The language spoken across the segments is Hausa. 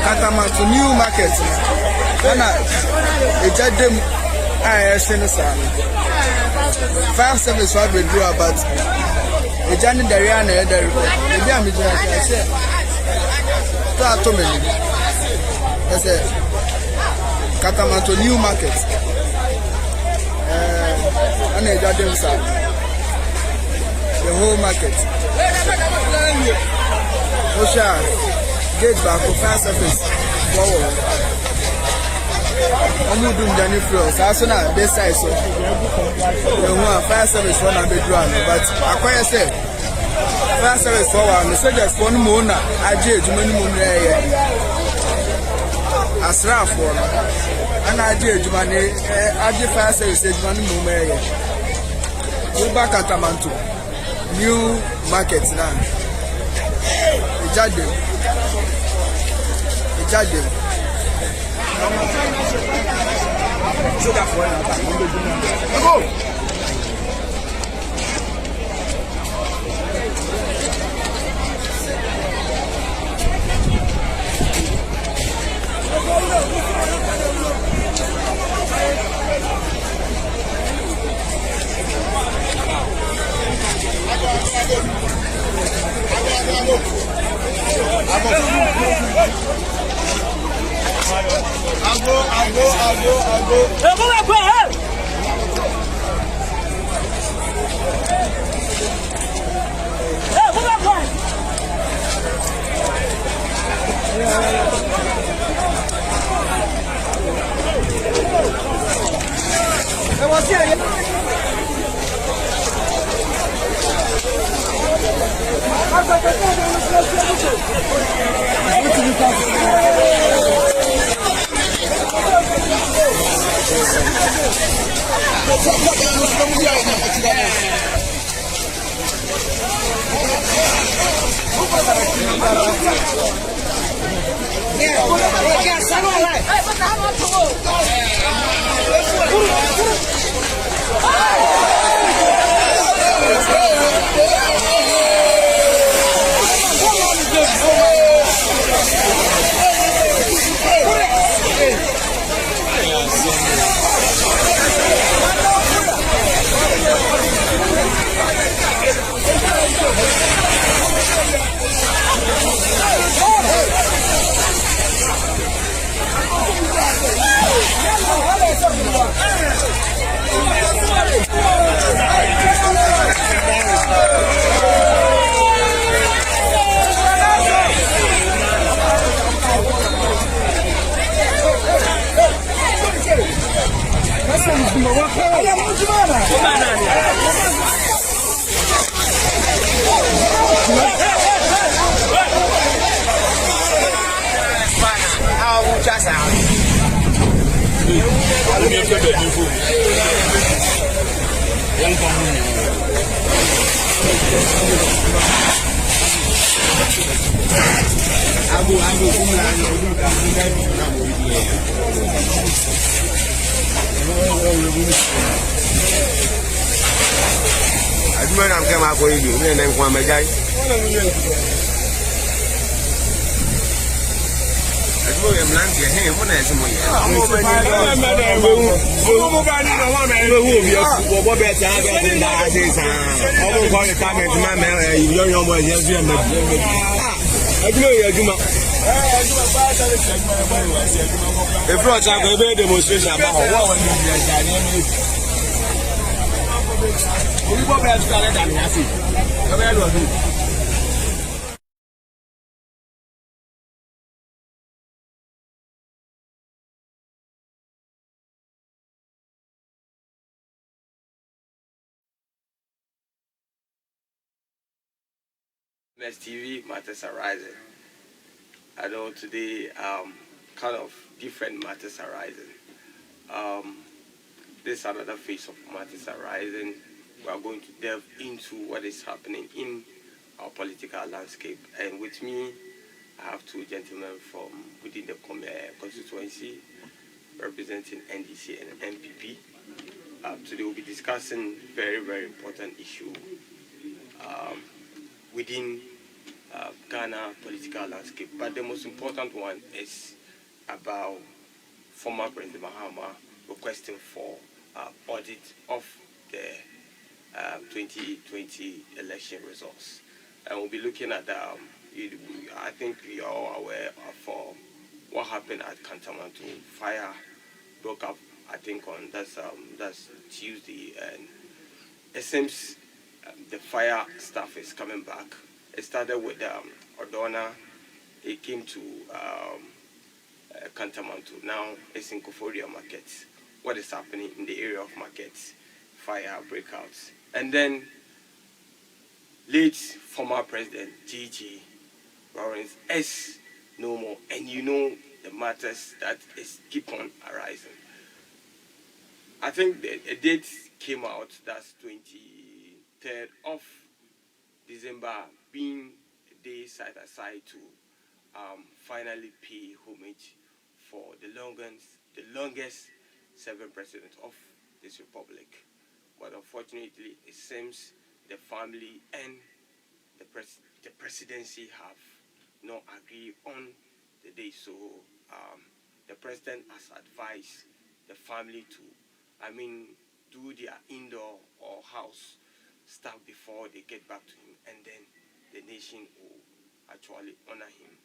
Katama to new market. And I judge them. I send us fire service what we do about the journey the Rihanna maybe I'm I said to me I said Katama to new market and I judge them the whole market Osha gate back for fire service forward I'm not doing any floors. I saw that this side so fire service one a bit run, but I quite say fire service for one. So just one more na I did many more as rough one, and I did money. I did fire service one more. Go back at Tamanto, new market now. The judge. So that's why go. I'll go. Hey, go back, hey! Hey, go back, hey, what's here? I'm coming for you, and then one may die. TV matters arising. I know today kind of different matters arising. This is another phase of matters arising. We are going to delve into what is happening in our political landscape. And with me, I have two gentlemen from within the constituency representing NDC and MPP. Today we'll be discussing very, very important issue within Ghana political landscape. But the most important one is about former President Mahama requesting for audit of the 2020 election results. And we'll be looking at, I think we are all aware of what happened at Kantamanto. Fire broke up, I think, on that's Tuesday, and it seems the fire stuff is coming back. It started with Ordona. It came to Kantamanto. Now it's in Koforia Market. What is happening in the area of markets? Fire breakouts. And then late former President G.G. Lawrence is no more. And you know the matters that is keep on arising. I think a date came out, that's 23rd of December, being a day set aside to finally pay homage for the longest serving president of this republic. But unfortunately, it seems the family and the presidency have not agreed on the day. So the president has advised the family to, do their indoor or house stuff before they get back to him, and then the nation will actually honor him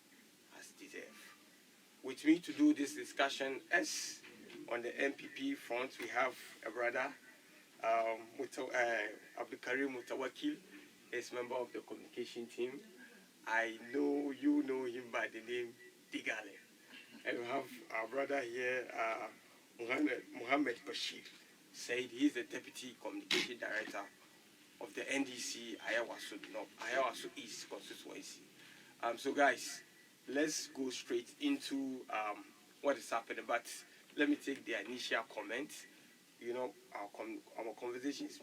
as deserved. With me to do this discussion, as on the MPP front, we have a brother, Abdulkarim Mutawakil, is member of the communication team. I know you know him by the name Digale. And we have our brother here, Muhammad Bashir Said. He's the Deputy Communication Director of the NDC Ayawaso East constituency. So guys, let's go straight into what is happening. But let me take the initial comment. You know, our conversation is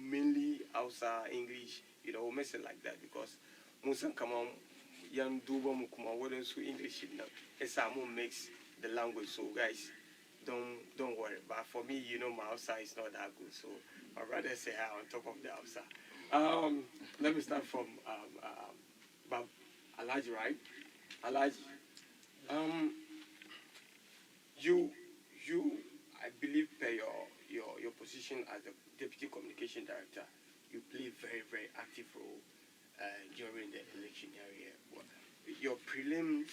mainly outside English. You know, we'll make it like that because Musa Kamam Yan Duba Mukuma wouldn't speak English enough. It's makes the language. So guys, don't worry. But for me, you know, my outside is not that good. So I'd rather say hi on top of the outside. Let me start from Alaji, right? Alaji, you, I believe, per your position as the Deputy Communication Director, you play very, very active role during the election area. Your prelims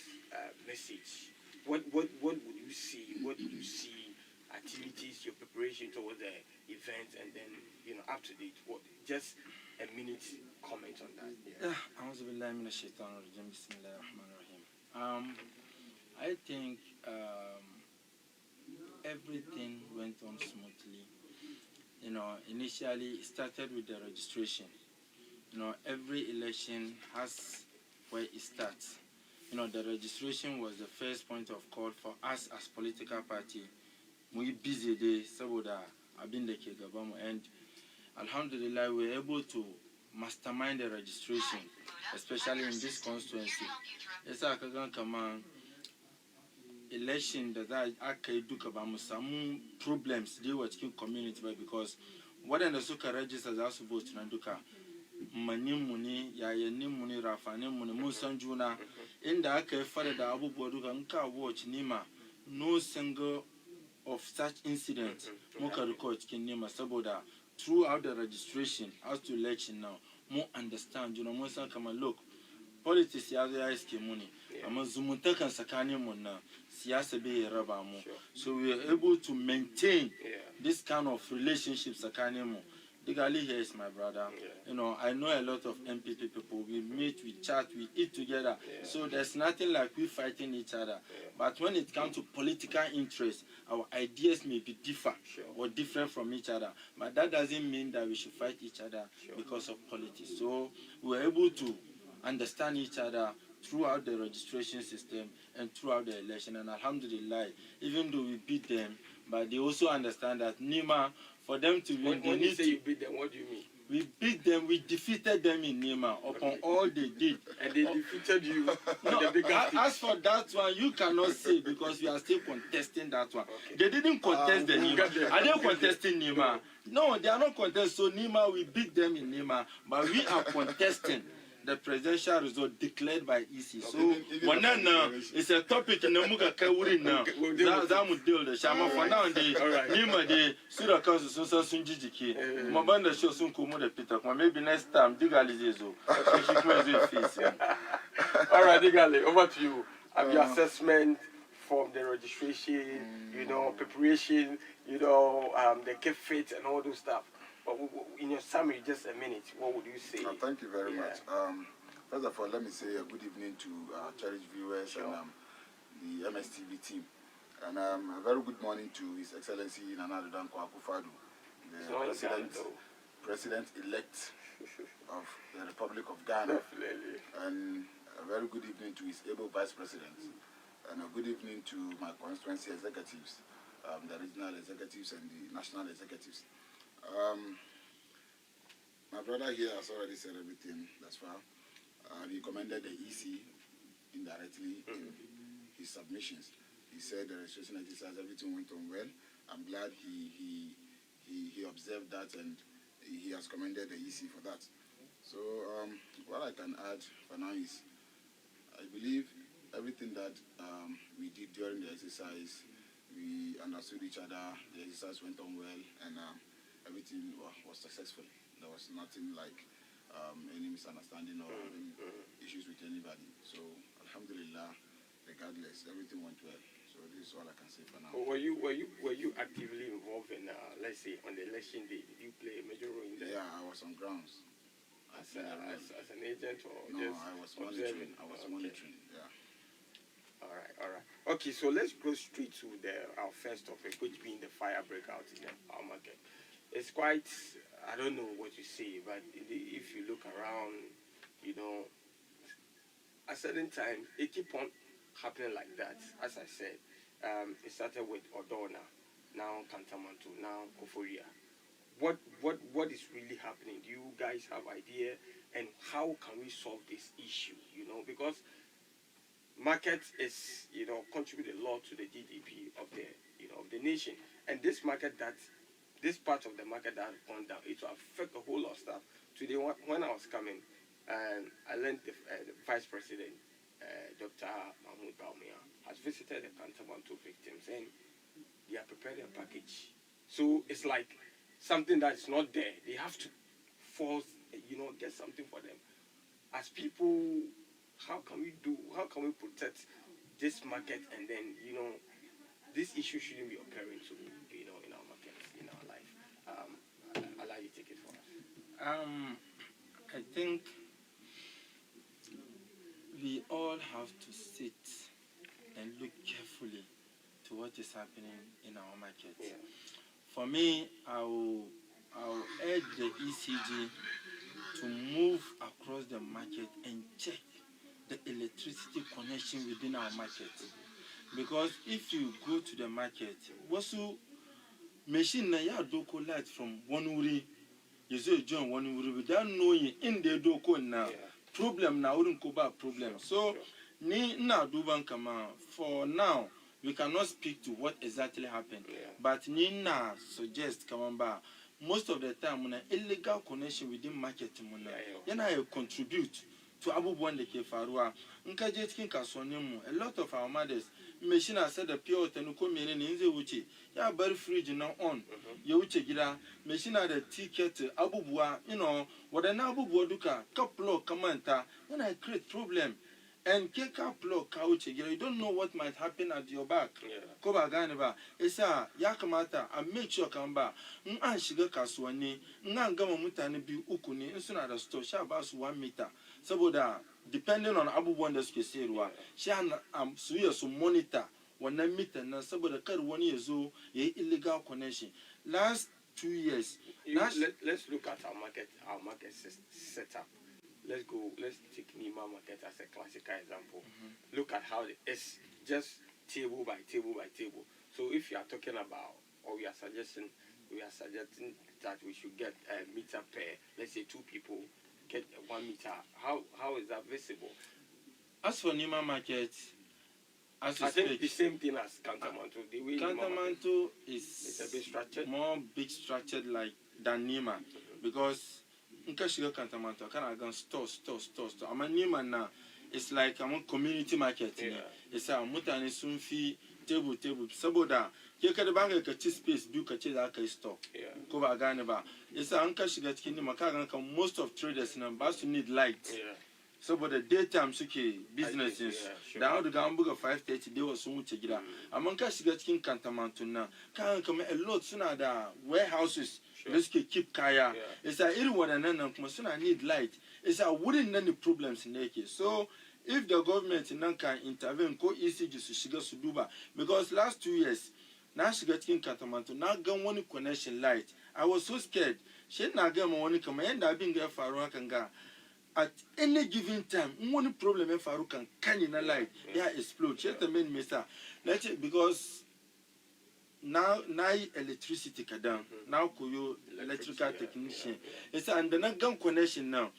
message, what would you see? What do you see? Activities, your preparation towards the event, and then up to date. What? Just a minute comment on that. I think everything went on smoothly. Initially it started with the registration. Every election has where it starts. The registration was the first point of call for us as political party. We busy day, saboda abin da ke gabamu, and alhamdulillah we were able to mastermind the registration, especially in this constituency. Yasa kagan kaman election da aka yi duka ba mu samu problems da yawa cikin community ba, because waɗanda suka register za su vote na duka maninmu ne, yayanninmu ne, rafaninmu ne, mun san juna. Inda aka yi fara da abubuwa duka in ka watch nima, no single of such incident muka record cikin nima, saboda throughout the registration as to election now, more understand, mun san kamar look, politics ya zo ya iske mu ne, amma zumuntakan tsakanin mu na siyasa bai raba mu. So we are able to maintain this kind of relationship tsakanin mu. Digali here is my brother. I know a lot of MPP people. We meet, we chat, we eat together. So there's nothing like we fighting each other. But when it comes to political interest, our ideas may be or different from each other. But that doesn't mean that we should fight each other because of politics. So we're able to understand each other throughout the registration system and throughout the election. And alhamdulillah, even though we beat them, but they also understand that Nima, for them to win, when you say you beat them, what do you mean? We beat them, we defeated them in Nima upon all they did. And they defeated you. No, as for that one, you cannot say because we are still contesting that one. Okay. They didn't contest the Nima. Are they contesting Nima? No, they are not contesting. So Nima, we beat them in Nima, but we are contesting the presidential result declared by EC. So even one now it's a topic in the Muga Kawuri now. That would deal the Shama for now. The Nima the Sura Council so Sunjiki. Mabanda show soon Kumu the Peter. Maybe next time Digalizo. All right, Digali, over to you. Your assessment from the registration, preparation, the keep fit and all those stuff. But in your summary, just a minute, what would you say? Thank you very much. First of all, let me say a good evening to cherished viewers and the MSTV team. And a very good morning to His Excellency Nana Addo Dankwa Akufo-Addo, the President-elect of the Republic of Ghana. Definitely. And a very good evening to his able Vice President. And a good evening to my constituency executives, the regional executives and the national executives. My brother here has already said everything thus far. He commended the EC indirectly in his submissions. He said the registration exercise, everything went on well. I'm glad he observed that and he has commended the EC for that. So what I can add for now is I believe everything that we did during the exercise, we understood each other, the exercise went on well, and everything was successful. There was nothing like any misunderstanding or any issues with anybody. So, alhamdulillah, regardless, everything went well. So this is all I can say for now. Were you actively involved in, let's say, on the election day? Did you play a major role in that? Yeah, I was on grounds. As an agent or no, just I was observing? monitoring. I was monitoring. Yeah. All right. Okay, so let's go straight to our first topic, which being the fire breakout in our market. It's quite, I don't know what you say, but if you look around, at certain time, it keep on happening like that. As I said, it started with Odona, now Kantamanto, now Koforia. What is really happening? Do you guys have idea? And how can we solve this issue? Because market is, contribute a lot to the GDP of the nation. And this part of the market that has gone down, it will affect a whole lot of stuff. Today, when I was coming, I learned the Vice President, Dr. Mahmoud Baumia, has visited the Kantamanto victims and they are preparing a package. So it's like something that's not there. They have to force, get something for them. As people, how can we protect this market and then, this issue shouldn't be occurring to, in our markets, in our life. I'll allow you to take it for us. I think we all have to sit and look carefully to what is happening in our market. Yeah. For me, I will urge the ECG to move across the market and check the electricity connection within our market. Because if you go to the market, wasu machine na ya doko light from one wuri, you say join one wuri without knowing in the doko na problem na wouldn't go back problem. So ni na duban kama for now we cannot speak to what exactly happened. But ni na suggest kamamba most of the time when illegal connection within market muna yana contribute to abubuwan da ke faruwa. Nka je cikin kasuwannin mu a lot of our mothers machine has said the pure water ko menene in zai wuce ya bar fridge na on ya wuce gida machine da ticket abubuwa wadannan abubuwa duka ka plug kamanta yana create problem. And keka plug ka wuce gida, you don't know what might happen at your back. Ko ba gane ba, isa ya kamata a make sure kan ba in an shiga kasuwanni in an gama mutane biyu uku ne in suna da store sha ba su 1 meter saboda depending on abubuwan da suke sayarwa sha su yi su monitor wannan meter nan saboda kar wani ya zo ya yi illegal connection. Last 2 years. Let's look at our market setup. Let's take Nima market as a classical example. Look at how it's just table by table by table. So if you are talking about, or we are suggesting that we should get a meter per, let's say 2 people get 1 meter. How is that visible? As for Nima market, I think the same thing as Kantamanto. Kantamanto is a bit structured, more big structured than Nima, because nka shiga kantamanto kana gan store. Amma ni man na it's like a community market ne. Isa mutane sun fi table saboda ke kada ba ka ci space biyu ka ce za ka yi stock ko ba gane ba. Isa an ka shiga cikin nima ka gan most of traders nan ba su need light saboda daytime suke businesses da an riga an buga 5:30 dai wasu wuce gida. Amma ka shiga cikin kantamantun nan ka gan kamar a lot suna da warehouses da suke keep kaya. Isa irin waɗannan nan kuma suna need light. Isa wurin nan the problems ne yake. So if the government nan can intervene ko ECG su shiga su duba, because last 2 years na shiga cikin kantamanto na gan wani connection light. I was so scared. Shi na ga ma wani kamar yanda abin ga ya faru hakan ga at any given time wani problem ya faru kan kani na light ya explode. Shi ta main mesa because now electricity kadan now koyo electrical technician. It's and the gan connection now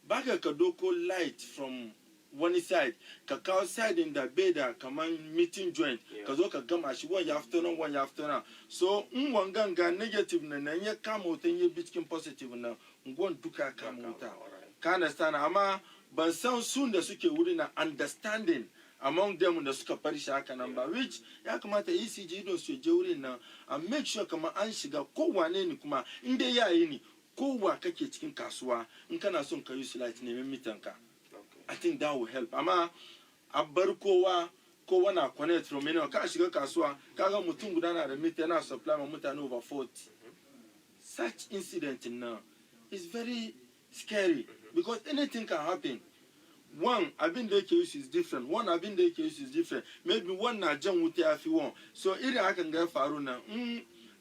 baka ka doko light from one side ka kawo side in the bed kaman meeting joint ka zo ka gama shi one afternoon. So wanganga negative na ya kama wutan ya bitkin positive na ngwan duka kama wuta ka understand. Amma ban san sun da suke wuri na understanding among them da suka fari shi haka nan ba, which ya kamata ECG don su je wurin nan and make sure kamar an shiga kowane ne kuma inda yayi ni kowa kake cikin kasuwa in kana son ka use light ne mitanka. I think that will help. Amma a bar kowa na connect from anywhere ka shiga kasuwa kaga mutum guda na da meter yana supply ma mutane over 40. Such incident now is very scary because anything can happen. One abin da yake use is different. Maybe one na jan wuta ya fi one. So irin hakan ga faru na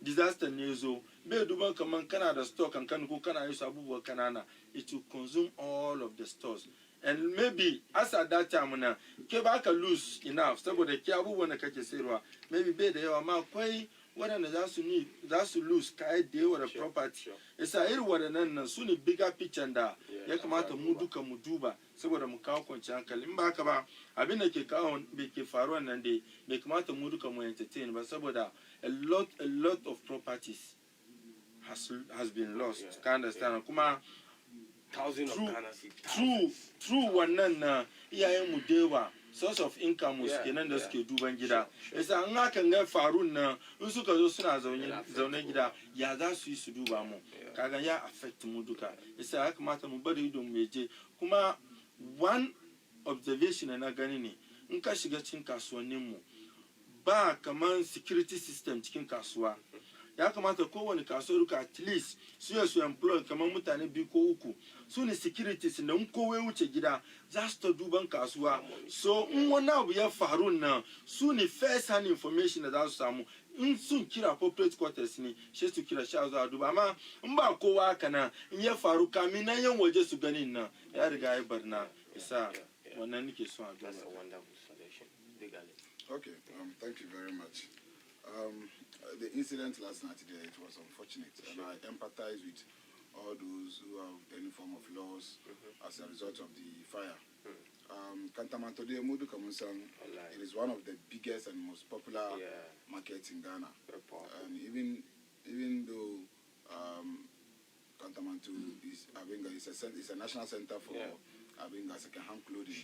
disaster ne zo bai duban kaman kana da stock kan ko kana use abubuwa kanana, it will consume all of the stores. And maybe as at that time na ke ba ka lose enough saboda ke abubuwan da kake sayarwa maybe bai da yawa ma akwai waɗanda za su lose kai da yawa da property. Isa irin waɗannan nan su ne bigger picture da ya kamata mu duka mu duba saboda mu kawo kwanciyar hankali. In ba haka ba abin da ke kawo ke faruwa nan dai bai kamata mu duka mu entertain ba saboda a lot of properties has been lost. Ka understand? Kuma through wannan na iyayen mu dewa source of income kenan da suke duban gida. Yasa an hakan ga farun nan in suka zo suna zaune gida ya za su yi su duba mu kaga ya affect mu duka. Yasa ya kamata mu bari idon mu je. Kuma one observation na gani ne in ka shiga cikin kasuwannin mu ba kaman security system cikin kasuwa. Ya kamata kowane kasuwar at least su employ kamar mutane 2 ko 3 su ne securities na kowa wuce gida za su ta duban kasuwa. So in wani abu ya faru nan su ne first hand information da za su samu. In sun kira appropriate quarters ne shi su kira sha zuwa duba. Amma in ba kowa haka nan in ya faru kamin nan yan waje su ganin nan ya riga ya barna. Isa wannan nake so a duba. That's a wonderful solution. Okay, thank you very much. The incident last night there, it was unfortunate, and I empathize with all those who have any form of loss as a result of the fire. Kantamanto de Mudu Kamunsang, it is one of the biggest and most popular markets in Ghana. And even though Kantamanto is a national center for second-hand clothing,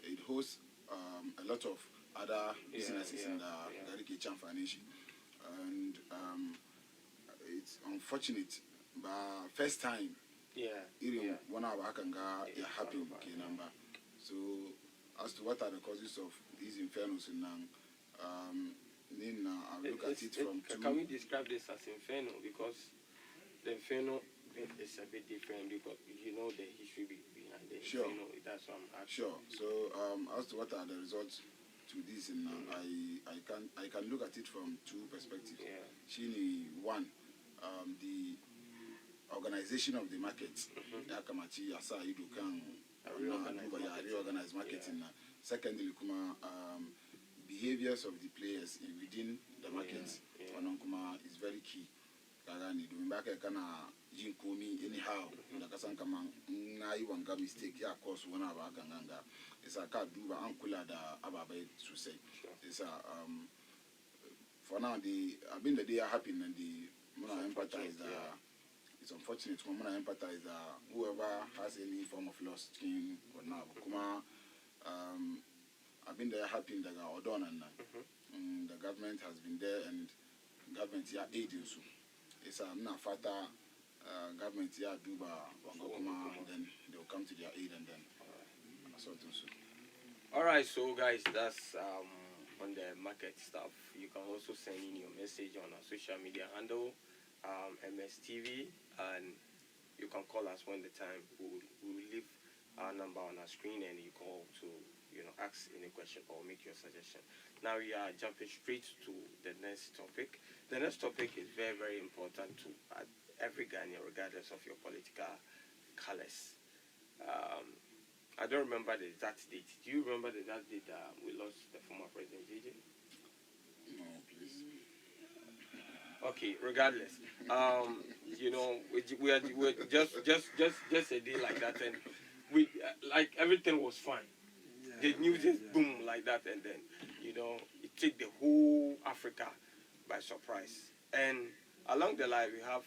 it hosts a lot of other businesses in the Gariki Chan Financial. And it's unfortunate, but first time, one of our Akanga happy number. So, as to what are the causes of these infernos in Nang, I'll look at it from two. Can we describe this as inferno? Because the inferno is a bit different because you know the history behind the inferno. That's what I'm asking. Sure. So, as to what are the results to this, I can look at it from 2 perspectives. Shini, one, the organization of the market. Yakamachi asa idu kan reorganize marketing. Secondly, kuma behaviors of the players within the market. Kuma is very key. Kagani do mbaka kana jinkomi anyhow. Ndakasan kama ngai wanga mistake ya cause wana baganga. It's a card do ankula da ababe to say. It's for now the day are happy and the mona empathize it's unfortunate. I'm gonna empathize that whoever has any form of loss skin or now, I've been there helping the Odon and the government has been there and government here aiding so. It's a fata government here do then they will come to their aid and then sort of so. All right, so guys, that's on the market stuff. You can also send in your message on our social media handle, MSTV, and you can call us when the time. We'll leave our number on our screen, and you call to ask any question or make your suggestion. Now we are jumping straight to the next topic. The next topic is very, very important to every Ghanaian, regardless of your political colors. I don't remember the exact date. Do you remember the exact date we lost the former president, JJ? No, please. Okay, regardless, we're just a day like that, and we like everything was fine. The news just boom like that, and then it took the whole Africa by surprise. And along the line, we have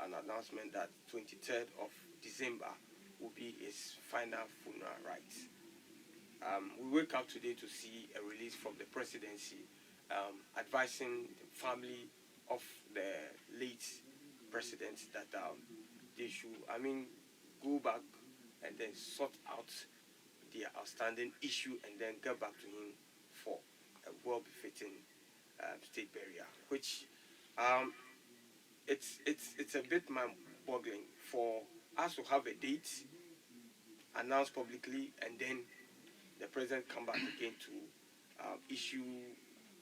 an announcement that 23rd of December will be his final funeral rites. We wake up today to see a release from the presidency advising the family of the late president that they should, go back and then sort out their outstanding issue and then get back to him for a well-befitting state burial, which it's a bit mind-boggling for us to have a date announced publicly and then the president come back again to issue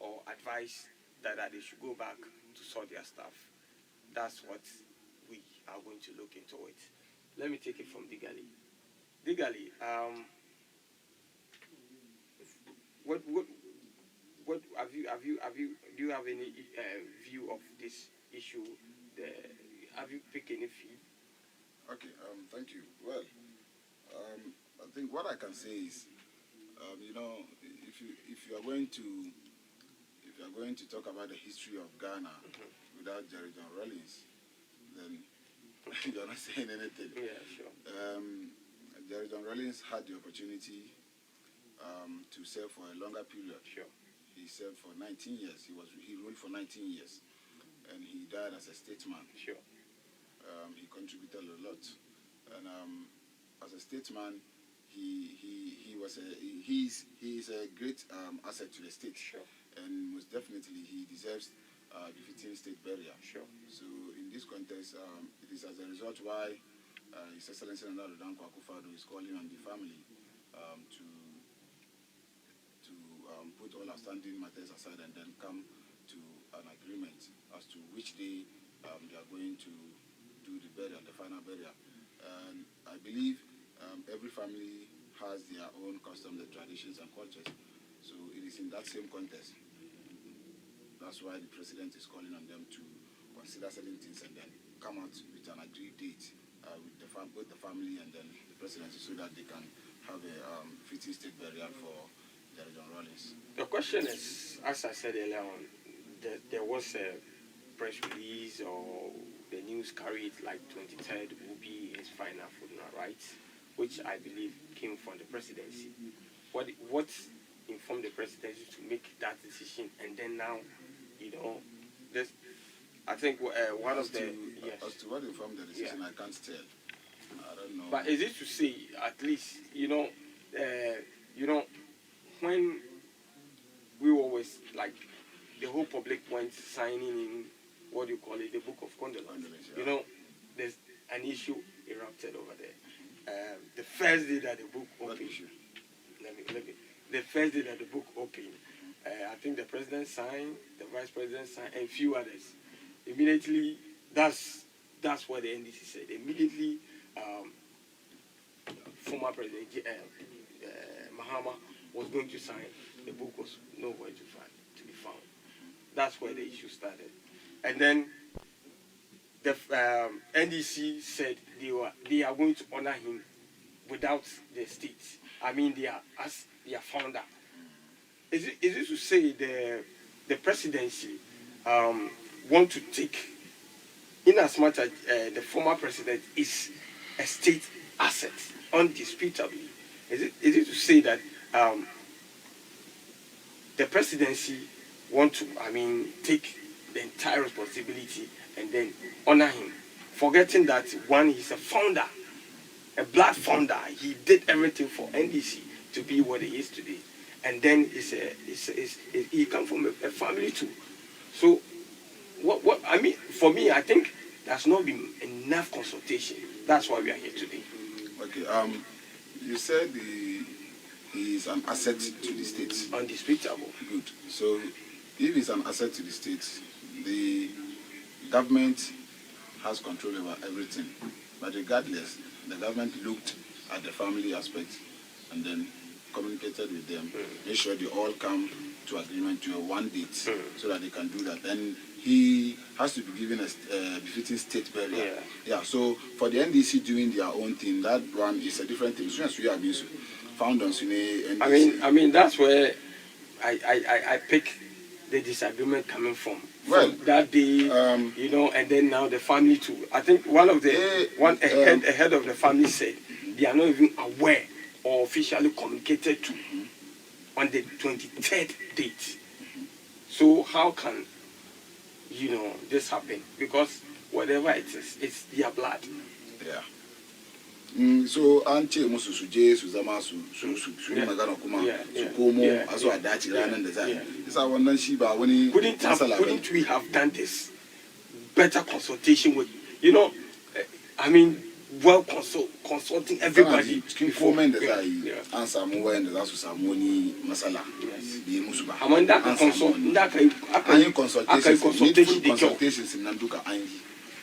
or advise that they should go back to sort their stuff. That's what we are going to look into it. Let me take it from Digali. Digali, what do you have any view of this issue? Have you picked any view? Okay, thank you. Well, I think what I can say is, if you are going to talk about the history of Ghana without Jerry John Rawlings, then you're not saying anything. Yeah, sure. Jerry John Rawlings had the opportunity to serve for a longer period. Sure. He served for 19 years. He ruled for 19 years, and he died as a statesman. Sure. He contributed a lot, and as a statesman, he is a great asset to the state. Sure. And most definitely he deserves befitting state burial. Sure. So in this context, it is as a result why His Excellency Nana Danko Akufo-Addo is calling on the family to put all outstanding matters aside and then come to an agreement as to which day they are going to do the burial, the final burial. And I believe every family has their own customs, their traditions and cultures. So it is in that same context. That's why the president is calling on them to consider certain things and then come out with an agreed date with both the family and then the presidency so that they can have a fitting state burial for Jerry John Rawlings. The question is, as I said earlier on, there was a press release or the news carried like 23rd will be his final funeral, right? Which I believe came from the presidency. What informed the presidency to make that decision? And then now, this, I think one of the yes. As to what informed the decision, I can't tell. I don't know. But is it to say at least when we always like the whole public went signing in what do you call it, the book of condolence. Yeah. There's an issue erupted over there. The first day that the book opened. What issue? The first day that the book opened, I think the president signed, the vice president signed, and a few others. Immediately, that's what the NDC said. Immediately, former president Mahama was going to sign. The book was nowhere to be found. That's where the issue started. And then the NDC said they are going to honor him without the state. They are as their founder. Is it to say the presidency want to take in as much as the former president is a state asset, undisputably, is it to say that the presidency want to, take the entire responsibility and then honor him, forgetting that one, he's a founder, a black founder. He did everything for NDC to be what it is today, and then he comes from a family too. So, for me, I think there's not been enough consultation. That's why we are here today. Okay. You said he is an asset to the state. Undisputable. Good. So, if he's an asset to the state, the government has control over everything. But regardless, the government looked at the family aspect and then communicated with them, made sure they all come to agreement to a one date so that they can do that. Then he has to be given a befitting state burial. Yeah. So for the NDC doing their own thing, that one is a different thing. So as we have been found on Sune. I mean that's where I pick the disagreement coming from. Well, that day, and then now the family too. I think one of the head of the family said they are not even aware or officially communicated to on the 23rd date. So how can this happen? Because whatever it is, it's their blood. Yeah. So anche musu suje su zama su magana kuma su komo aso adaci ranan da za isa wannan shi ba wani couldn't we have done this better consultation with well consulting everybody before men da za yi an samu wayan da za su samu wani matsala da yi musu ba amma da ka consultations nan duka an yi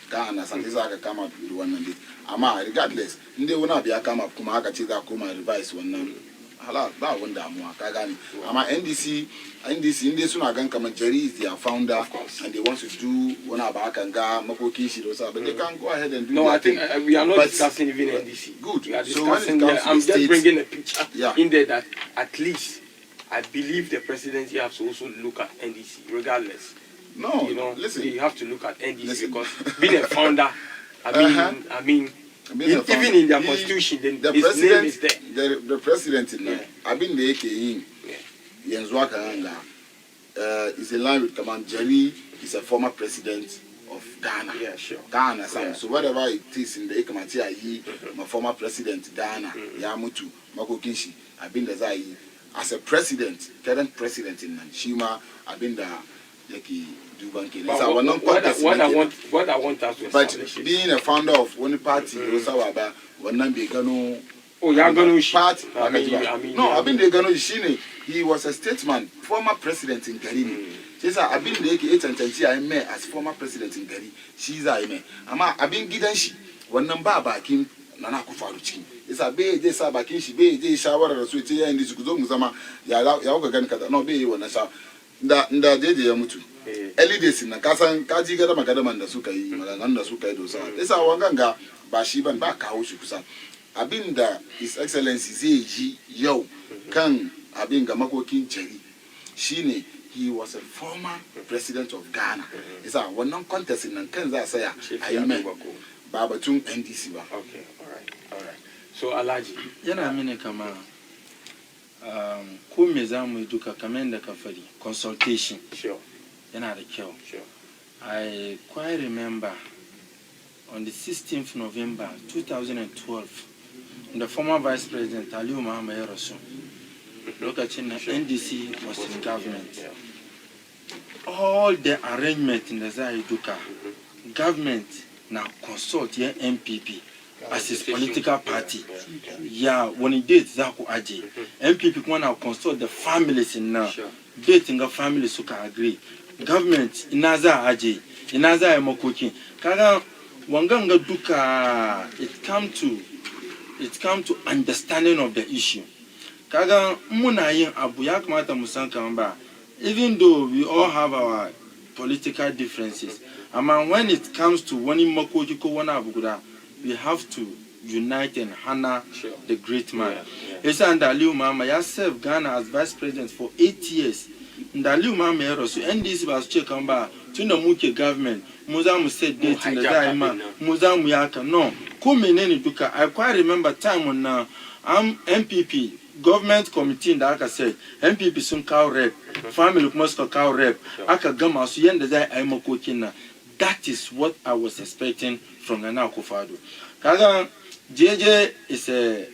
ka ana san za ka kama da wannan dai amma regardless inde wani abu ya kama kuma aka ce za koma revise wannan hala ba wanda damuwa ka gane amma NDC inde suna gan kamar Jerry is their founder and they want to do wani abu hakan ga makokin shi da wasu but they can go ahead and do I think we are not discussing even NDC. Good. We are discussing I'm just bringing a picture in there that at least I believe the presidency has to also look at NDC regardless. No, listen. You have to look at NDC because being a founder, even in their constitution, then the his president, name is there. The president, I've been the AKE, is in line with Command Jerry. He's a former president of Ghana. Yeah, sure. Ghana, so whatever it is in the Ekamatia, my former president, Ghana, Yamutu, Mako Kinshi, I've been the Zai as a president, current president in Shima, I've been the what I want us to establish, but being a founder of one party, party. He was a statesman, former president in Gari. I've been the I met as former president in Gari. She's I met. I've been Gidanshi, one number back him, Nana Kufaruchin. It's a bay, they saw back in she bay, they shower a sweet and this Guzoma, Yaga, no bay when I saw. Nda dede ya mutu early days na kasan kaji gada magana da suka yi maganan da suka yi dosa yasa wanganga ba shi ban ba kawo shi kusa abinda his excellency zai ji yau kan abin ga makokin Jerry shine he was a former president of Ghana yasa wannan contest nan kan za saya ayi mai ba batun NDC ba. Okay, all right. So Alhaji yana mini kama ko me za mu yi duka kamar da ka fari consultation yana da kyau. I quite remember on the 16th November 2012 the former vice president Aliyu Muhammad ya rasu lokacin na NDC was in government. All the arrangement in the za yi duka government na consult ya MPP as his political party. Yeah, when he did Zaku Aji, MPP kuma na consult the families in now. Dating a family suka agree. Government inaza Aji, inaza emokoki. Kaga wanganga duka it come to understanding of the issue. Kaga muna yin abu ya kamata musan kamba. Even though we all have our political differences, when it comes to wani makoki ko wana abu guda, we have to unite and honor the great man. Esa and Aliyu Mama, ya served Ghana as vice president for 8 years. ndali uma mero so NDC ba so che kan ba tunda muke government mu za mu set date da za ma mu za mu yaka no ko menene duka I quite remember time on na MPP government committee da aka say MPP sun kawo rep family kuma suka kawo rep aka gama su yanda za a yi makokin na. That is what I was expecting from Nana Akufo-Addo. Kaga JJ is a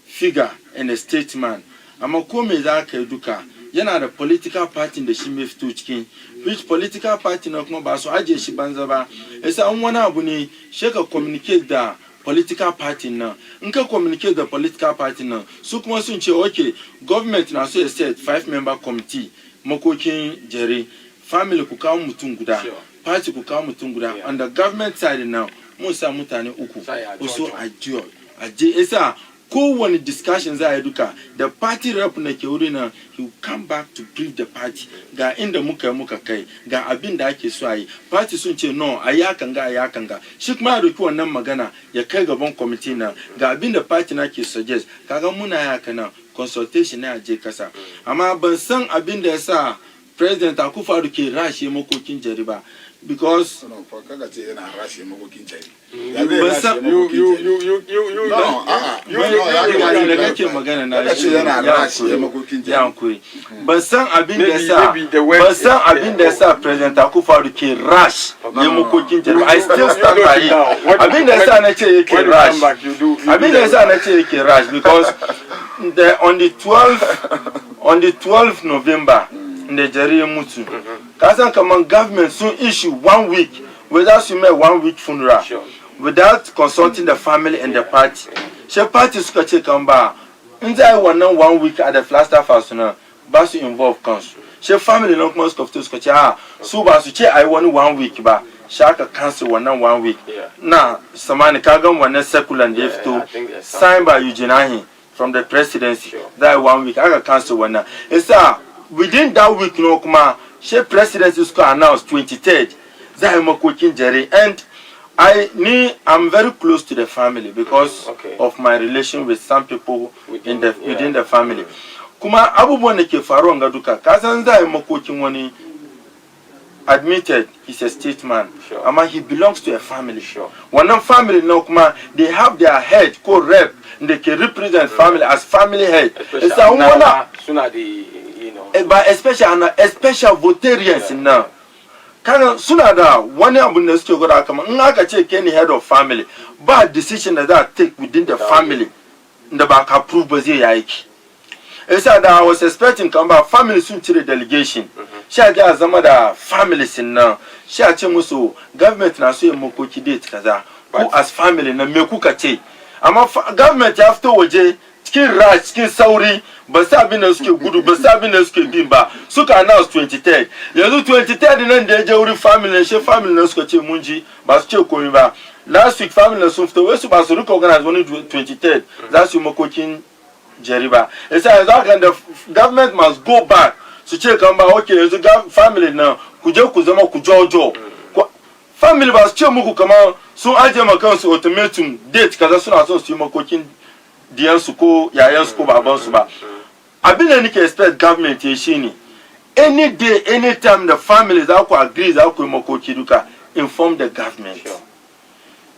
figure and a statesman. Amma ko me za ka duka yana da political party da shi mai fito cikin which political party na kuma ba su aje shi banza ba. Yasa an wani abu ne she ka communicate da political party na. In ka communicate da political party na su kuma sun ce okay government na so ya set 5-member committee makokin jere family ku kawo mutum guda party ku kawo mutum guda on the government side now mun sa mutane uku also ajiyo aje yasa kowane discussion za a yi duka the party rep na ke wuri na he will come back to brief the party ga inda muka kai ga abin da ake so a yi party sun ce no a yakan ga shi kuma ya roki wannan magana ya kai gaban committee na ga abin da party na ke suggest kaga muna yaka na consultation na je kasa amma ban san abin da yasa President Akufo-Addo ke rashe makokin jariba because no for kaga ce yana rashe makokin jari magana na shi yana rashe makokin jari ban san abin da yasa President Akufo-Addo ke rash ya makokin jari I still stand by it abin da yasa na ce yake rash because on the 12th November the Jerry Mutu. Kasan Kaman government soon issue 1 week without you make 1 week funeral without consulting the family and the party. She party suka ce kan ba in za yi wannan 1 week at the Flagstaff House na ba su involve council. She family no kuma suka fito suka ce su ba su ce ai wani 1 week ba. She aka cancel wannan 1 week. Na samani kagan wannan secular da ya fito signed by Eugene from the presidency. That 1 week aka cancel wannan. Isa within that week no kuma she presidency school announced 23rd za yi makokin jere and I'm very close to the family because of my relation with some people within the family kuma abubuwan da ke faruwa ga duka kasan za yi makokin wani admitted he's a statesman amma he belongs to a family wannan family no kuma they have their head ko rep they can represent family as family head it's a one but especially votarians now kana suna da wani abu da suke gura kama in aka ce Kenny head of family ba decision that they take within the family da ba ka approve ba zai yi yasa da I was expecting kan ba family sun cire delegation sha ga zama da families nan sha ce musu government na so ya makoki date kaza ko as family na me kuka ce amma government ya fito waje cikin rush cikin sauri ba sa abin da suke gudu ba sa abin da suke bin ba suka announce 23rd yanzu 23rd nan da ya je wuri family she family na suka ce mun ji ba su ce komai ba last week family na sun fito wai su ba su recognize wani 23rd za su yi makokin jariba yasa yanzu haka the government must go back su ce kan ba okay yanzu family na ku je ku zama ku jojo family ba su ce muku kamar sun aje maka kansu ultimatum date kaza suna son su yi makokin diyansu ko yayansu ko babansu ba abin da nake expect government ya shine any day anytime the family za ku agree za ku yi makoki duka inform the government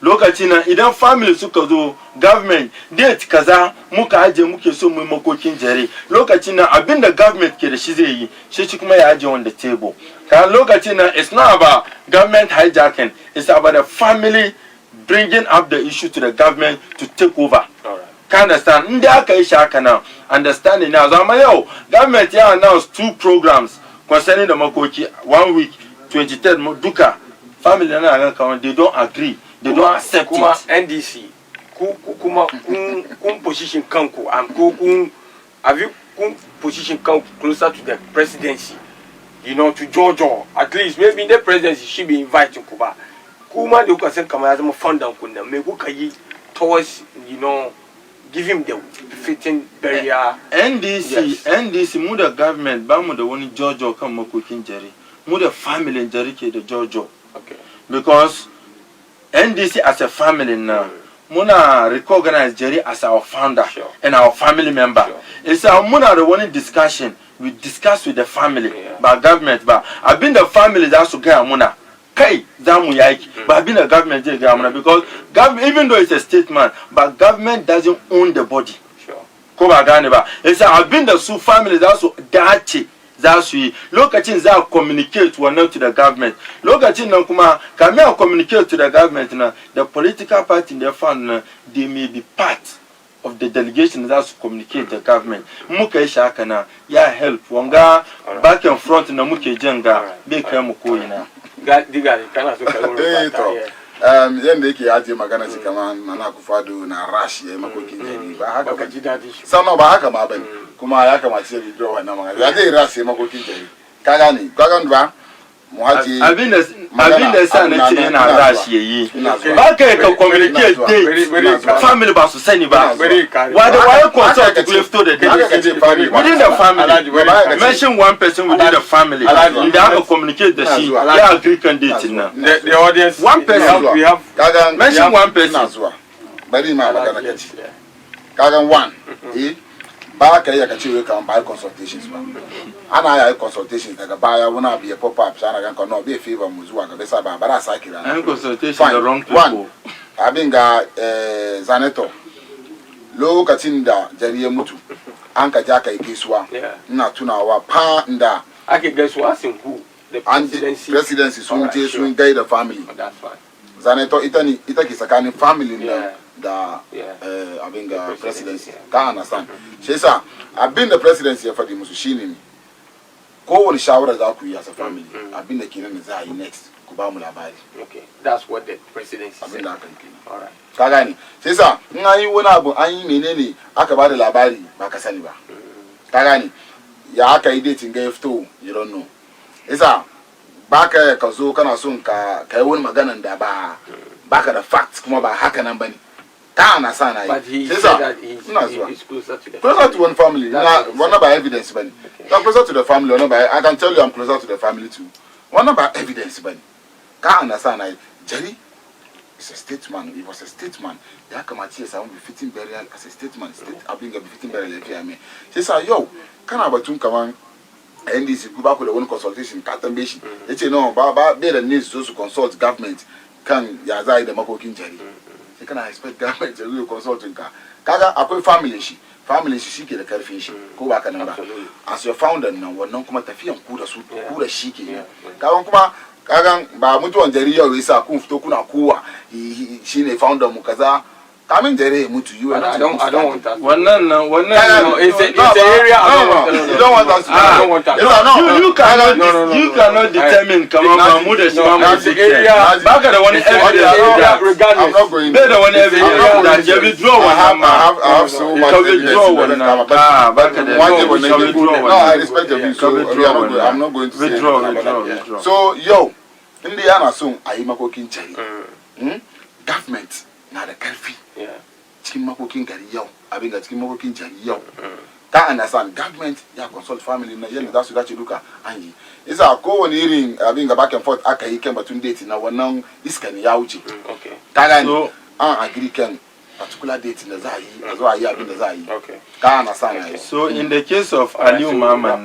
lokaci na idan family suka zo government date kaza muka aje muke so mu yi makokin jare lokaci na abin da government ke da shi zai yi shi kuma ya aje on the table kan lokaci na it's not about government hijacking it's about the family bringing up the issue to the government to take over. Can understand? Inda aka yi shaka now. Understanding now. Zama yau, government ya announced 2 programs concerning the makoki 1 week, 23rd duka. Family na ga kawan they don't agree. They don't accept kuma it. NDC kuma kun position kanku am ko kun have you kun position kanku closer to the presidency. You know, to Georgia. At least maybe the presidency should be inviting Kuba. Kuma de kuka san kamar ya zama fundan kunna me kuka yi towards give him the fitting burial. NDC mu da government ba mu da wani Georgia kan makokin jari. Mu da family jari ke da Georgia. Okay. Because NDC as a family now muna recognize Jerry as our founder and our family member. It's our muna the one discussion. We discuss with the family, but government, but I've been the family that's to get muna. Kai zamu yaki, but I've been the government because government, even though it's a statement, but government doesn't own the body. Koba gane ba. It's I've been the su family that's to dace. That's we look at things that communicate to the government. Look at things kuma can communicate to the government now. The political party in the fund they may be part of the delegation that's to communicate the government. Muka isha kana ya help wanga back and front na muke jenga be kai mu koyina. Diga kana so kai wuri yanda yake aje magana shi kaman mana ku fado na rush ya makokin jari ba haka ba ji dadi shi sannan ba haka ma bane kuma ya kamace ya bidiyo wannan magana ya zai rush ya makokin jari ka gane ba mu haje abin da sa na ce yana rush yayi ba kai ka communicate date family ba su sani ba why consult to lift to the date within the family mention one person within the family in the communicate the shi ya agree kan date na the audience one person we have mention one person bari ma magana kace kagan one ba ka yi ka ce ka ba consultations ba ana yi consultations daga baya wani abu ya pop up sana kan no be favor mu zuwa ga besa ba bara sa kira an consultation the wrong people abin ga zaneto lokacin da jariye mutu an ka ja kai gaisuwa ina tunawa pa inda ake gaisuwa sin ku the presidency sun je sun gaida family zaneto ita ke tsakanin family da abin ga presidency ka understand shi yasa abin da presidency ya faɗi musu shine ne kowane shawara za ku yi as a family abin da kenan da za a yi next ku ba mu labari. Okay, that's what the presidency said. Abin da aka yi kenan. All right. Ka gane shi yasa in an yi wani abu an yi menene aka ba da labari ba ka sani ba. Ka gane ya aka yi dating ga ya fito you don't know. Yasa baka ka zo kana son ka yi wani maganan da ba ka da facts kuma ba haka nan bane. But he said that he's closer to the closer to one family. One by evidence, buddy. I'm closer to the family. I can tell you I'm closer to the family too. One by evidence, buddy. Can't understand. Jerry is a statesman. He was a statesman. Yeah, come at here. I won't be fitting burial as a statesman. I'll be fitting burial. She said, "Yo, can I batun come on?" NDC go back with the one consultation. Katambeshi. You know, Baba, they needs to consult government. Can yazai the makokin Jerry. You can expect government to do consulting ka. Kaga akwai family shi ke da karfin shi ko ba ka nan ba. As your founder nan wannan kuma tafiyan ku da su ku da shi ke. Kaga kuma ba mutuwan jari yau yasa kun fito kuna kowa shine founder mu kaza kamin jare mutu you and I don't want that. Wannan it's an area you don't want us. I don't want that. You cannot determine come on mu da shi ba mu the area baka da wani evidence regardless. I'm not going. Be da wani evidence that you withdraw one. I have so much evidence. Baka da no, I respect your view, so I'm not going to withdraw. So yo Indiana soon ayi makokin chari. Government na da karfi cikin makokin gari yau abin ga cikin makokin jari yau ka understand government ya consult family na yanda za su dace duka an yi isa kowane irin abin ga back and forth aka yi kan batun date na wannan iska ne ya wuce ka gani an agree kan particular date da za a yi a zo a yi abin da za a yi ka understand so in the case of Aliyu Muhammad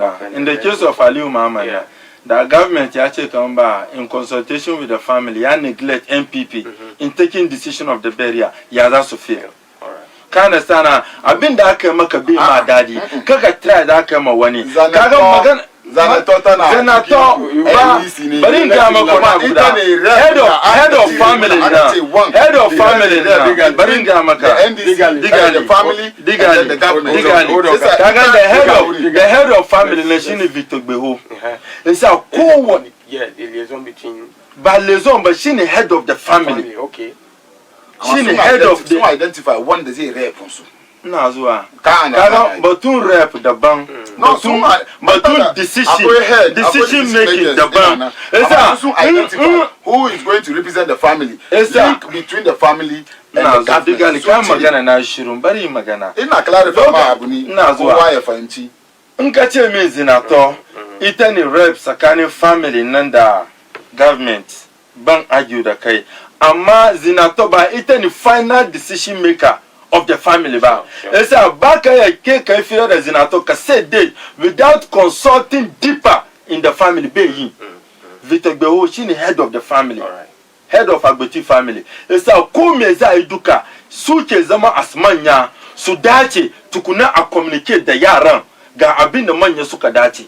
the government ya ce kan ba in consultation with the family ya neglect NPP in taking decision of the burial ya za su fail ka understand abin da aka maka bi ma dadi kaga try da aka ma wani kaga magana Zanato bari ga maka ma guda head of family bari ga maka the family the government kaga the head of family na shine Victor Gbeho isa kowane the liaison between liaison but shine head of the family shine head of the identify one da zai rep su ina zuwa kaga batun rep daban batun decision making daban isa who is going to represent the family link between the family and the government kan magana na shirun bari magana ina clarify ma abu ni kowa ya fahimci in ka ce me zinato ita ne rep tsakanin family nan da government ban argue da kai ama zinatoba ite ni final decision maker of the family ba. Ese abaka ya keka ifira da zinatoka say day without consulting deeper in the family be yi. Vitegbewo she ni head of the family. Head of Agbeti family. Ese akumeza eduka suke zama asmanya su dace tukuna a communicate da yaran ga abin da manya suka dace.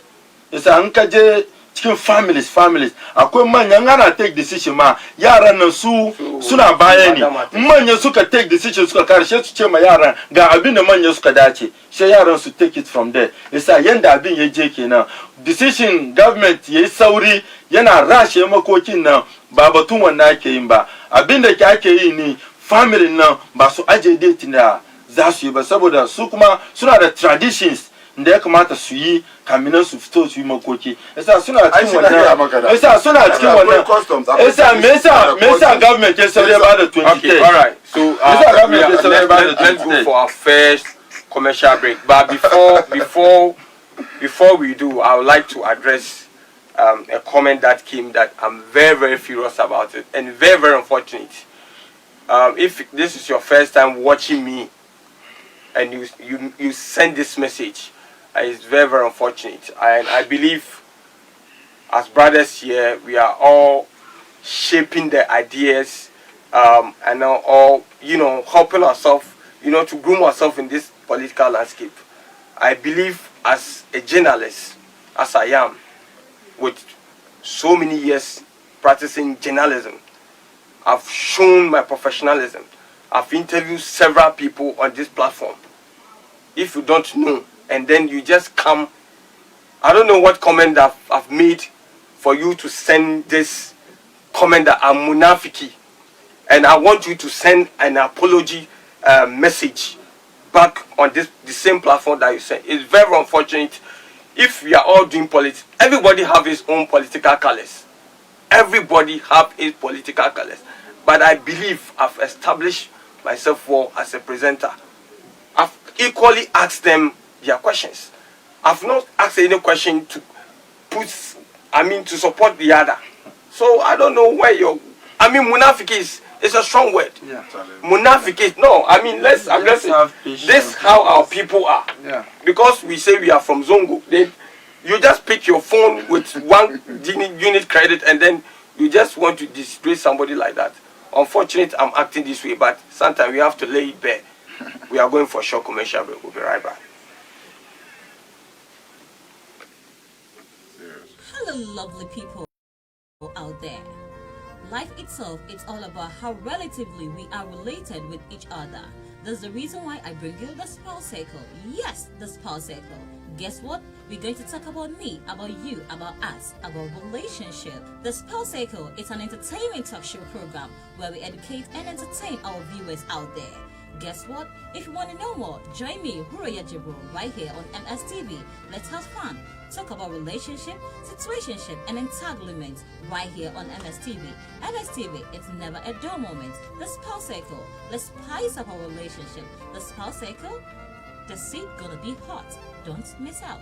Ese an kaje cikin families akwai manyan ana take decision ma yaran nan suna baya ne manyan suka take decision suka karshe su ce ma yaran ga abin da manyan suka dace sai yaran su take it from there yasa yanda abin ya je kenan decision government yayi sauri yana rashe makokin nan ba batun wannan ake yin ba abin da ake yi ni family nan ba su aje date da za su yi ba saboda su kuma suna da traditions da ya kamata su yi kaminan su fito su yi makoki yasa suna cikin wannan yasa suna cikin wannan yasa me yasa government ya saurare ba da 20. Okay, all right, so let's go for our first commercial break, but before we do, I would like to address a comment that came that I'm very, very furious about it and very, very unfortunate. If this is your first time watching me and you send this message, it's very, very unfortunate. And I believe as brothers here, we are all shaping the ideas and all, helping ourselves, to groom ourselves in this political landscape. I believe as a journalist, as I am, with so many years practicing journalism, I've shown my professionalism. I've interviewed several people on this platform. If you don't know, and then you just come, I don't know what comment I've made for you to send this comment that I'm munafiki, and I want you to send an apology message back on the same platform that you sent. It's very unfortunate. If we are all doing politics, everybody have his own political colors. Everybody have his political colors. But I believe I've established myself well as a presenter. I've equally asked them their questions. I've not asked any question to support the other. So I don't know where munafiki is a strong word. Yeah. Munafiki, no, let's address it. This is how our people are. Yeah. Because we say we are from Zongo, then you just pick your phone with one unit credit and then you just want to disgrace somebody like that. Unfortunately, I'm acting this way, but sometimes we have to lay it bare. We are going for a short commercial break. We'll be right back. Hello, lovely people out there. Life itself, it's all about how relatively we are related with each other. That's the reason why I bring you the Spouse Circle. Yes, the Spouse Circle. Guess what? We're going to talk about me, about you, about us, about relationship. The Spouse Circle is an entertainment talk show program where we educate and entertain our viewers out there. Guess what? If you want to know more, join me, Huroya Jibro, right here on MSTV. Let's have fun. Talk about relationship, situationship, and entanglement right here on MSTV. MSTV, it's never a dull moment. The Spouse Circle. Let's spice up our relationship. The Spouse Circle, the seat gonna be hot. Don't miss out.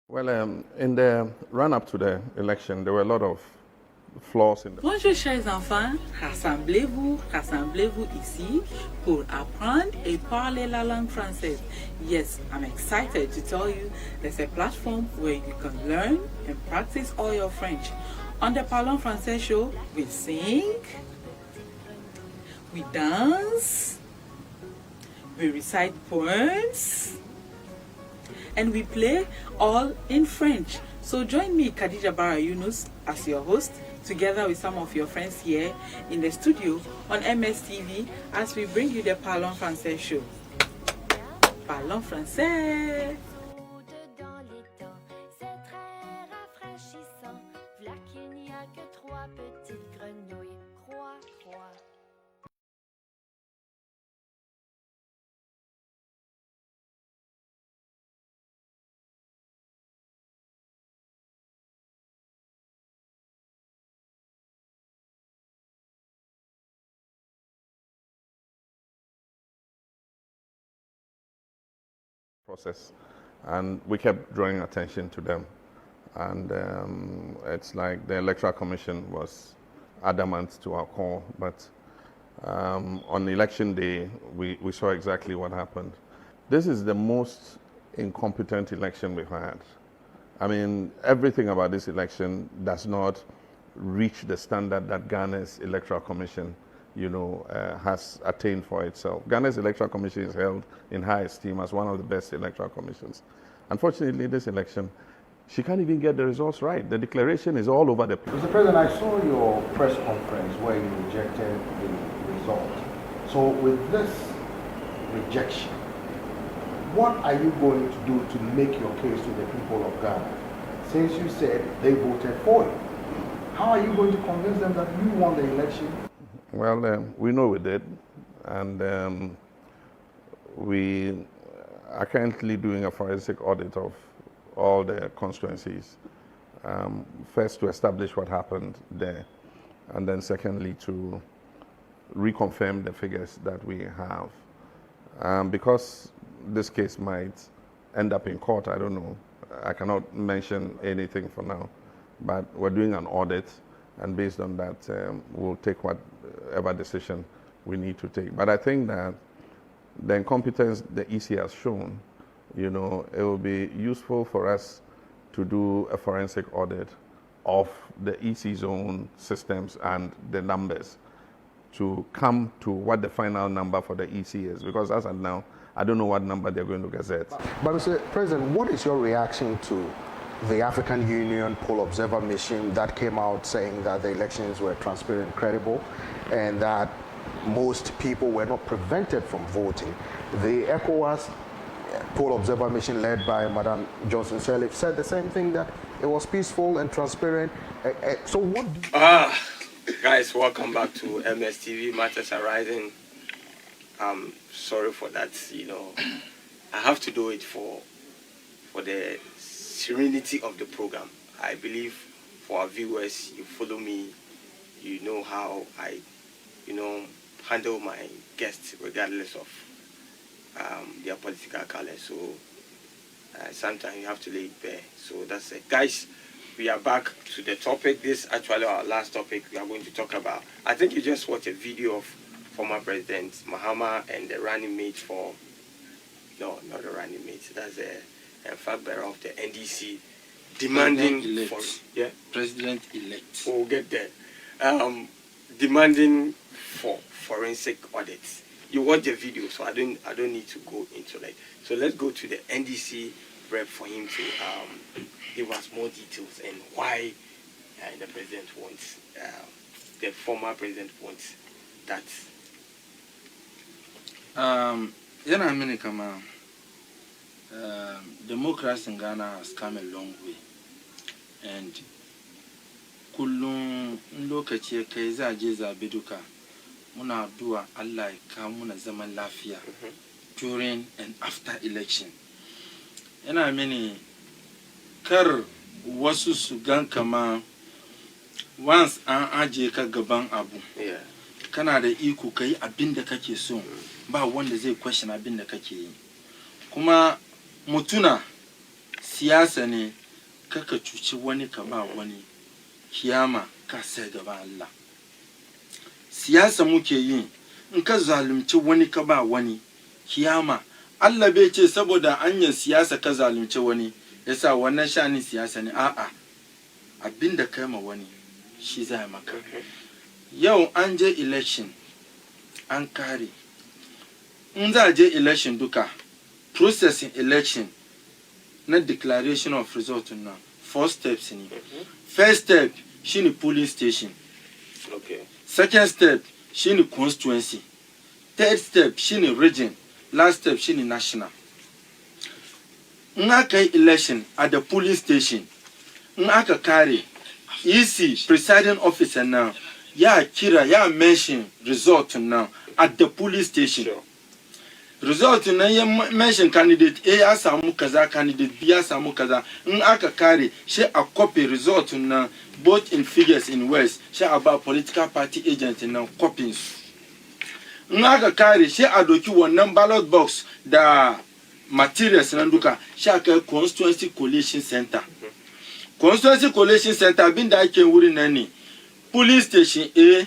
Well, in the run-up to the election, there were a lot of flaws in the... Bonjour chers enfants, rassemblez-vous ici pour apprendre et parler la langue française. Yes, I'm excited to tell you there's a platform where you can learn and practice all your French. On the Parlons Français show, we sing, we dance, we recite poems, and we play all in French. So join me, Khadija Bara Yunus, as your host, together with some of your friends here in the studio on MSTV as we bring you the Parlons Français show. Parlons Français! Process, and we kept drawing attention to them, and it's like the Electoral Commission was adamant to our call, but on election day we saw exactly what happened. This is the most incompetent election we've had. I mean, everything about this election does not reach the standard that Ghana's Electoral Commission has attained for itself. Ghana's Electoral Commission is held in high esteem as one of the best electoral commissions. Unfortunately, this election, she can't even get the results right. The declaration is all over the place. Mr. President, I saw your press conference where you rejected the result. So with this rejection, what are you going to do to make your case to the people of Ghana? Since you said they voted for you, how are you going to convince them that you won the election? Well, we know we did, and we are currently doing a forensic audit of all the constituencies. First, to establish what happened there, and then secondly, to reconfirm the figures that we have. Because this case might end up in court, I don't know. I cannot mention anything for now, but we're doing an audit, and based on that, we'll take whatever decision we need to take. But I think that the incompetence the EC has shown, it will be useful for us to do a forensic audit of the EC's own systems and the numbers to come to what the final number for the EC is. Because as of now, I don't know what number they're going to gazette. But Mr. President, what is your reaction to the African Union poll observer mission that came out saying that the elections were transparent, credible, and that most people were not prevented from voting? The ECOWAS poll observer mission led by Madam Johnson Sirleaf said the same thing, that it was peaceful and transparent. So what do you... Guys, welcome back to MSTV Matters Arising. I'm sorry for that, I have to do it for the serenity of the program. I believe for our viewers, you follow me, you know how I, handle my guests regardless of their political color. So sometimes you have to lay it bare. So that's it. Guys, we are back to the topic. This is actually our last topic we are going to talk about. I think you just watched a video of former President Mahama and the running mate for, no, not the running mate, that's a fact bearer of the NDC demanding for, President-elect. We'll get there. Demanding for forensic audits. You watch the video, so I don't need to go into that. So let's go to the NDC rep for him to give us more details and why the president wants, the former president wants that. Democracy in Ghana has come a long way, and kullum lokaci kai za je zabe duka muna addu'a Allah ya kawo muna zaman lafiya during and after election. Yana mini kar wasu su gan kama once an aje ka gaban abu kana da iko kai abin da kake so, ba wanda zai question abin da kake yi. Kuma mutuna siyasa ne, kaka cuci wani ka ba wani, kiyama ka sai gaban Allah. Siyasa muke yi, in ka zalunci wani ka ba wani, kiyama Allah bai ce saboda anyan siyasa ka zalunci wani yasa wannan shani siyasa ne, a'a, abinda kai ma wani shi zai maka. Yau an je election an kare, in za je election duka processing election na declaration of result na 4 steps in it. First step, she in polling station. Okay. Second step, she in constituency. Third step, she in region. Last step, she in national. Ngaka election at the polling station. Ngaka carry EC presiding officer now. Ya kira ya mention result now at the polling station. Sure. Result na ya mention candidate A ya samu kaza, candidate B ya samu kaza. Ngaka carry she a copy result na both in figures in words. She about political party agent na copies. Ngaka carry she adoki one ballot box da materials nanduka shaka constituency coalition center. Constituency coalition center bin da ake wuri nani police station A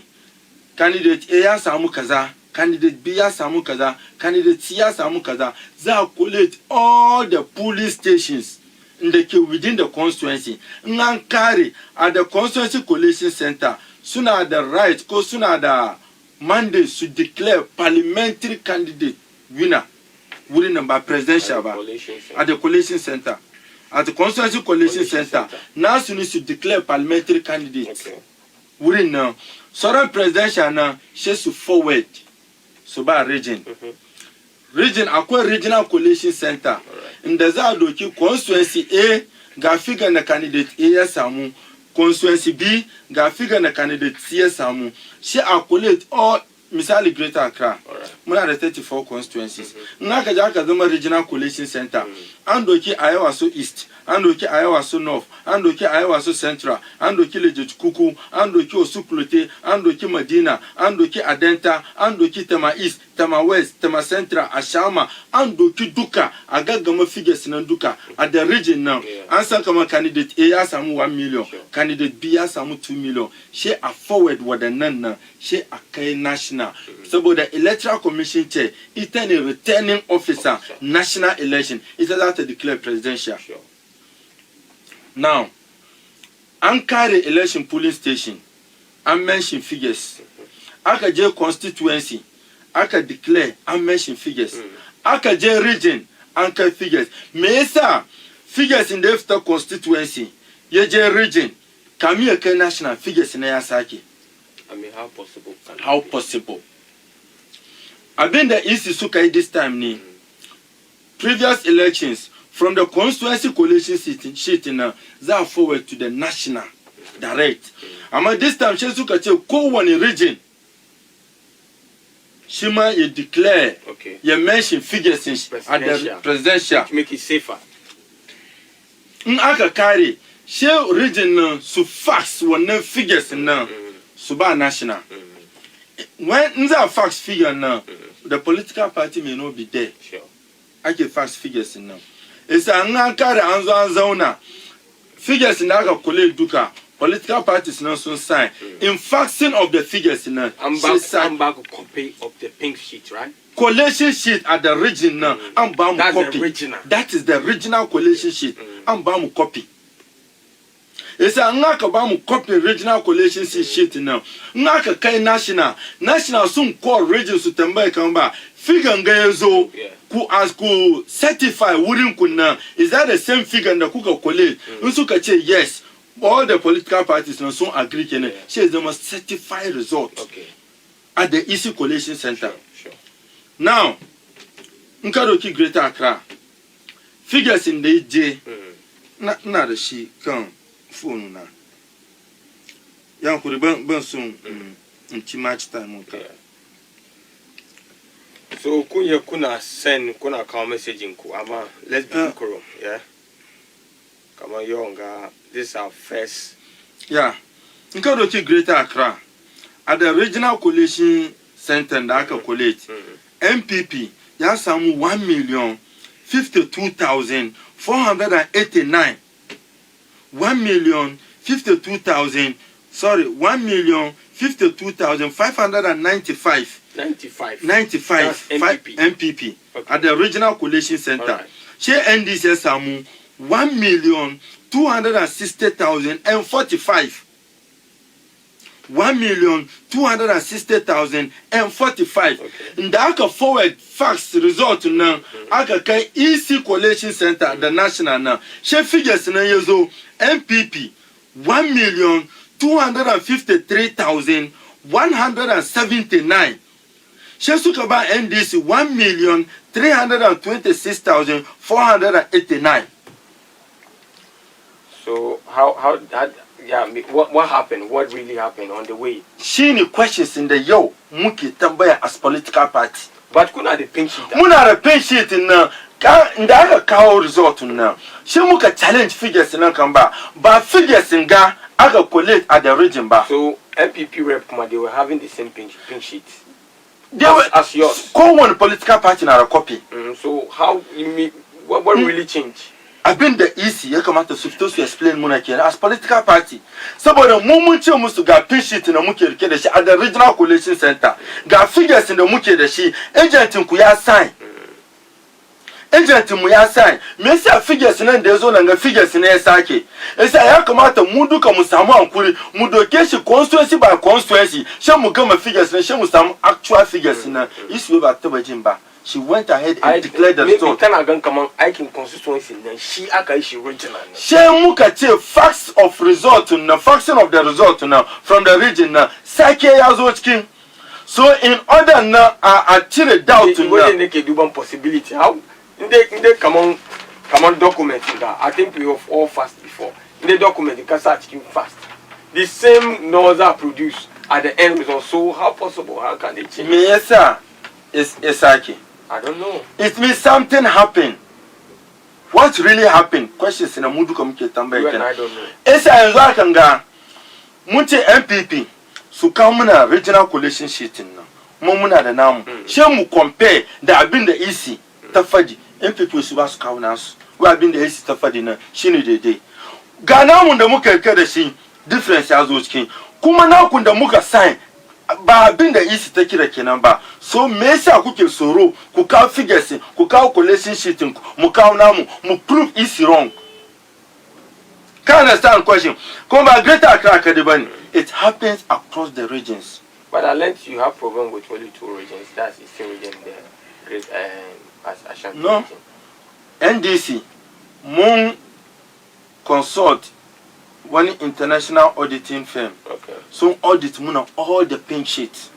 candidate A ya samu kaza, candidate B ya samu kaza, candidate C ya samu kaza. Za collate all the police stations in the within the constituency. Ngan carry at the constituency coalition center suna the right ko suna the mandate to declare parliamentary candidate winner. Winning number presidential at the coalition center. At the constituency coalition center. Now you need to declare parliamentary candidates. Okay. Winning now. So presidential now she to forward. So by region. Region akwa regional coalition center. In the Zadoki constituency A ga figure na candidate A ya samu. Constituency B ga figure na candidate C ya samu. She accolade all misali Greater Accra. Muna da 34 constituencies. Ngaka jaka zama regional coalition center. Andoki Iowa so East, andoki Iowa so North, andoki Iowa so Central, andoki Lejet Kuku, andoki Osuklote, andoki Medina, andoki Adenta, andoki Tema East, Tema West, Tema Central, Ashama, andoki Duka, agagama figures nan Duka at the region now. Ansa kama candidate A ya samu 1 million, candidate B ya samu 2 million. She a forward wadannan nan, she a kai national. So the electoral commission chair, it's a returning officer, national election. It has to declare presidential. Sure. Now, Ankara election polling station, I mention figures. Aka J constituency, Aka declare, I mention figures. Aka J region, Anka figures. Mesa figures in the after constituency, Ye J region, Kamiya national figures in Ayasaki. I mean, how possible? How possible? I've been the East Sukai this time, ni. Previous elections from the constituency coalition sheet now, they forward to the national direct. And this time, she suka che ko one region. Shima you declare, okay. You mention figures in at the presidential. To make it safer. Aka carry, she region now, so fast one figures now, suba national. When nza fax figure now, the political party may not be there. Sure. I get fax figures now. It's a Nankara Anzona. Figures in Aga Kole Duka. Political parties now soon sign. In faxing of the figures in I'm back a copy of the pink sheet, right? Coalition sheet at the region now. I'm bound copy. The original. That is the original coalition sheet. I'm bound copy. It's a Nakabamu copy regional coalition sheet now. Naka Kai national. National soon call regions to Temba Kamba. Figure Ngazo ku certify wurin kunna. Is that the same figure that kuka collate? Unsuka che yes. All the political parties now soon agree kene. She is the most certified result. Okay. At the EC Coalition Center. Sure. Now, Nkadoki Greater Accra. Figures in the J. Na the she come phone na. Yang kuri ban soon in much time. Okay. So kuna send kuna call message in ama let's be kuro, yeah. Come on, Yonga. This is our first. Yeah. Nkadoki Greater Accra. At the regional coalition center that I collate, MPP ya samu 1,052,489. 1,052,595. 95 MPP okay. At the regional coalition center. She NDC samu 1,260,045. 1,260,045. In the aka forward fax result now, aka kai EC Coalition Center, the national now. She figures na yezo MPP 1,253,179. She sukaba NDC 1,326,489. So how yeah, what happened? What really happened on the way? She any questions in the yo muki tambaya as political party. But kuna the pink sheet. Muna the pink sheet na ndaga kawo result na. She muka challenge figures na kamba, but figures nga aga collect at the region ba. So MPP rep they were having the same pink sheet. They were as yours. Call one political party na a copy. So how you mean what really changed? I've been the EC, you come out to explain Monarchy as political party. So, but the moment you must get pin sheet in the Muki at the regional coalition center, got figures in the Muki the she agent in Kuya sign. Agent in Muya sign, Mesa figures in the zone and the figures in Esaki. As I come out of Muduka Musama and Kuri, Mudokeshi constituency by constituency, Shamukama figures and Shamusam actual figures in the East River Tobajimba. She went ahead and declared the result. I can constituency then she regional. She muka facts of result na faction of the result now from the region na sake king. So in order na I chile doubt na they can do possibility. How they come on document that. I think we have all fast before. In the document you can start fast. The same laws are produced at the end result. So how possible? How can they change? Me yes sir. Is Sake. I don't know. It means something happened. What really happened? Questions in a mood communicate. I don't know. Esa Nzakanga Munti MPP so come na regional coalition sheet na. Mumuna da namu. She mu compare da abin da EC tafadi MPP su ba su kawo nasu. Wa abin da EC tafadi na shine daidai. Ga namu da muka kai da shi difference ya zo cikin. Kuma na kun da muka sign ba abin da EC ta kira kenan ba. So me yasa kuke soro ku kawo figures ku kawo coalition sheet mu kawo namu mu prove EC wrong. Can understand question? Come back greater Accra Kadibani. It happens across the regions. But unless you have problem with only two regions, that's Eastern region there. Great Ashanti no. region. NDC Moon consult one international auditing firm. Okay. So audit Moon all the pink sheets.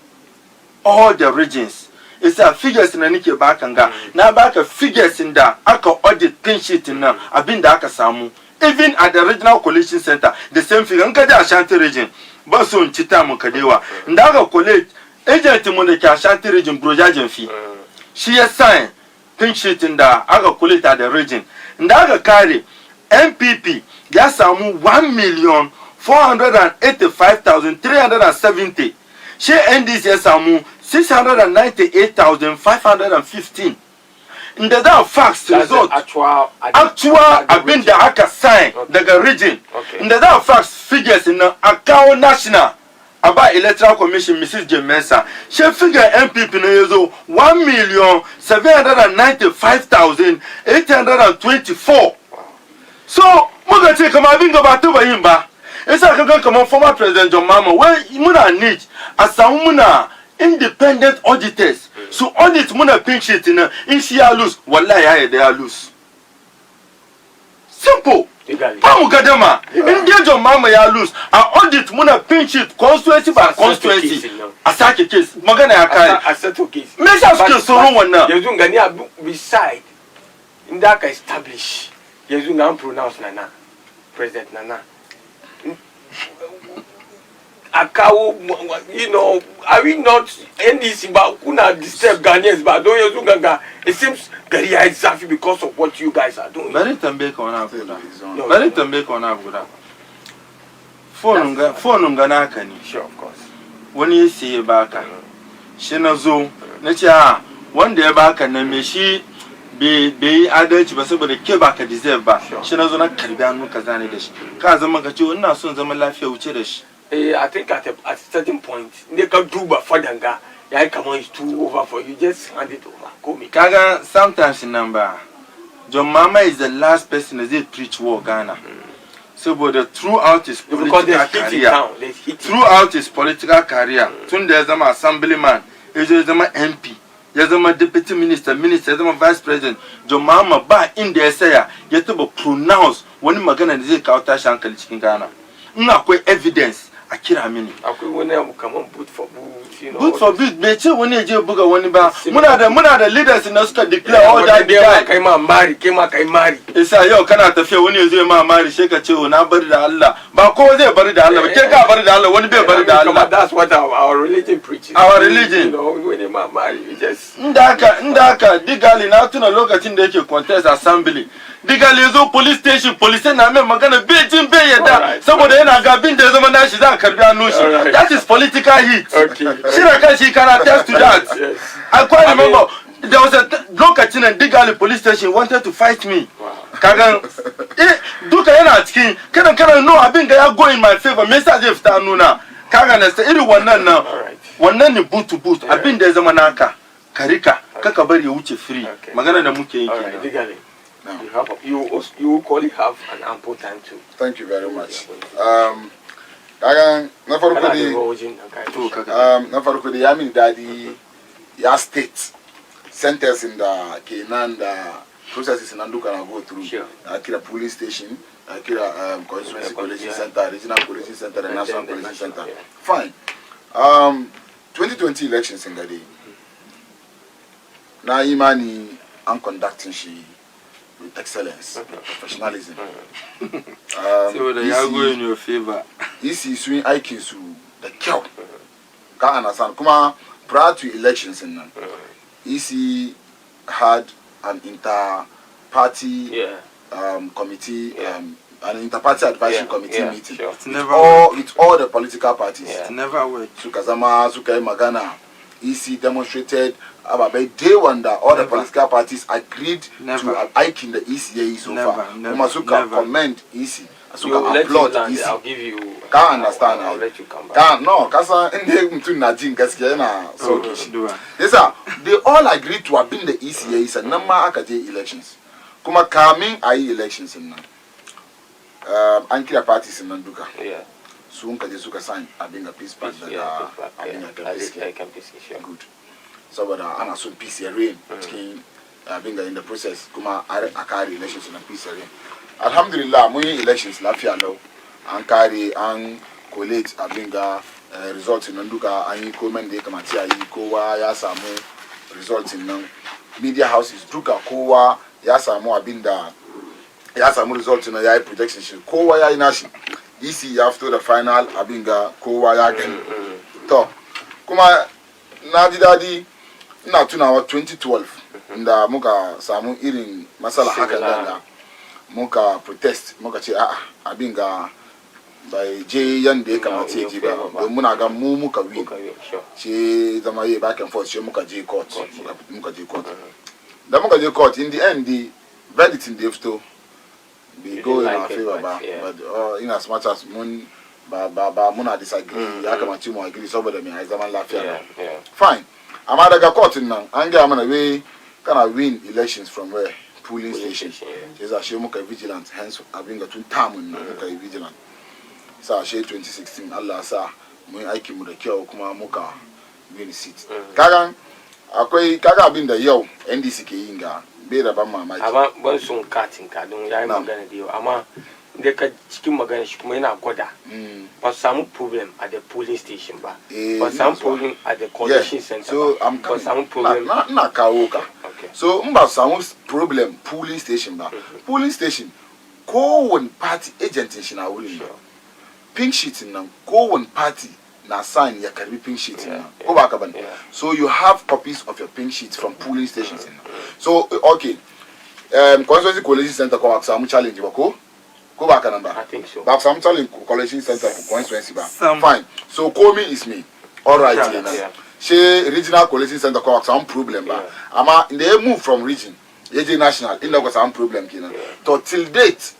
All the regions. It's a figures in a Nike Bakanga. Now back a figures in the aka audit pink sheet in now. I've been the aka samu. Even at the regional coalition center, the same figure. Nkada Ashanti region. Baso nchita mukadewa. Ndaga college agent muneke Ashanti region brojajen fee. She has signed pink sheet in the aga college at the region. Ndaga carry MPP. Yasamu 1,485,370. She NDC yasamu 698,515. In the facts result actual have been the aka sign the region. In the facts figures in the account national about electoral commission Mrs. Jemensa. She figure MPP na yezo 1,795,824. So muga take come abinga batu bayimba. Esa kaka come former president John Mama where muna need asamuna independent auditors. So audit muna pink sheet in she lose wallahi they are lose. Simple. Pamu gadama. India John Mama ya lose. Audit muna pink sheet constituency by constituency. Asake case. Magana ya kai. Aseto case. Mesa skill so wrong na. Yezunga ni beside indaka establish. Yezunga pronounce Nana. President Nana. Akawo, you know, are we not NDC but kuna disturb Ghanaians but don't you Ganga? It seems very exactly because of what you guys are doing. Very tambeka ona abuda. Very tambeka ona abuda. Phone ngana kani. Sure, of course. Wani yesi baka. Shi nazo nace wanda ya baka na me shi be adalci ba saboda ke baka deserve ba. Shi nazo na karbi hannu kaza ne da shi. Ka zama ka ce ina son zaman lafiya wuce da shi. I think at a certain point, they can do but for Danga. Yeah, come on, it's too over for you. Just hand it over. Call me. Kaga, sometimes in number, John Mama is the last person that they preach war Ghana. So, but throughout his political career, throughout his political career, tun da ya zama assemblyman, ya zama MP, ya zama deputy minister, ya zama vice president, John Mahama ba inda ya saya ya taba pronounce wani magana da zai kawo tashi hankali cikin Ghana. In akwai evidence a kira mini. Akwai wani abu kaman boot for boot, you know. Boot for boot, bai ce wani ya je buga wani ba. Muna da leaders na suka declare all that guy. Kai ma mari. Isa yau kana tafiya wani ya zo ma mari sai ka ce na bari da Allah. Ba kowa zai bari da Allah ba. Ke ka bari da Allah, wani bai bari da Allah. That's what our religion preaches. Our religion. You know, when ma mari, we just Inda haka Digali na tuna lokacin da yake contest assembly. Digali zo police station, police na mai magana bai jin bai yadda saboda yana ga bin da zama nashi za a karbi hannun shi. That is political heat. Okay. Shira kan shi can attest to that. Yes. I quite remember there was a lokacin in Digali police station wanted to fight me. Kagan duka yana cikin kana no abin ga ya go in my favor me yasa zai fita nuna. Kaga na sai irin wannan ne boot to boot abin da ya zama naka karika kaka bari ya wuce free magana da muke yi kenan. You equally have an ample time too. Thank you very much. Na farko da ya min dadi ya state sentencing da kenan da processes nan duka na go through. Akira police station, akira constituency collection center, regional collection center, and national collection center. Fine. 2020 elections in Gade. Na imani an conducting she with excellence, professionalism. So they are going in your favor. This is swing IQ to the cow. Can't understand. Kuma prior to elections in EC had an inter-party committee, an inter-party advisory committee meeting with all the political parties. It never worked. Sukazama, Sukai Magana, EC demonstrated about day one that all the political parties agreed to hiking the ECA so far. Masuka comment EC. Asuka applaud EC. I'll give you. Can't understand. I'll let you come back. No, kasa inde mtu najin gaskiya yana so kishi. Yes sir, they all agreed to have been the ECA is a number akaje elections. Kuma coming ayi elections in nan. An kira parties in nan duka. Yeah. Sun kaje suka sign abin ga peace pact da abin ga peace. Good. Saboda ana son peace ya reign cikin abin ga in the process kuma a kare elections na peace ya reign. Alhamdulillah mun yi elections lafiya lau. An kare an collate abin ga results nan duka an yi komai da ya kamata ya yi kowa ya samu results nan. Media houses duka kowa ya samu abin da ya samu results nan ya yi projection shi kowa ya yi nashi. EC ya fito da final abin ga kowa ya gani. To kuma na ji dadi ina tunawa 2012 inda muka samu irin matsala haka da muka protest muka ce a'a abin ga bai je yanda ya kamata ya je ba don muna ga mu muka win ce zama yi back and forth ce muka je court da muka je court in the end the verdict in the fito we go in our favor but in as much as mun ba muna disagree ya kamata mu agree saboda me ai zaman lafiya fine amma daga court nan an ga mana we kana win elections from where polling station sai ashe muka vigilant hence abin ga tun tamun nan muka vigilant sa ashe 2016 Allah sa mun aiki mu da kyau kuma muka win seat kaga abin da yau NDC ke yin ga bai da ban mamaki amma ban sun katin ka don yayi magana da yau amma da ka cikin magana shi kuma yana gwada ba samu problem at the polling station ba ba samu problem at the collection center so ba samu problem na kawo ka so in ba samu problem polling station ba polling station kowane party agent shi na wurin pink sheet nan kowane party na sign ya karbi pink sheet nan ko ba ka bane so you have copies of your pink sheets from polling stations so okay constituency collection center ko ba samu challenge ba ko ba ka nan ba I think so ba samu challenge collection center for constituency ba fine so call me is me all right she regional collection center ko ba samu problem ba ama they move from region AJ national in ko samu problem kenan to till date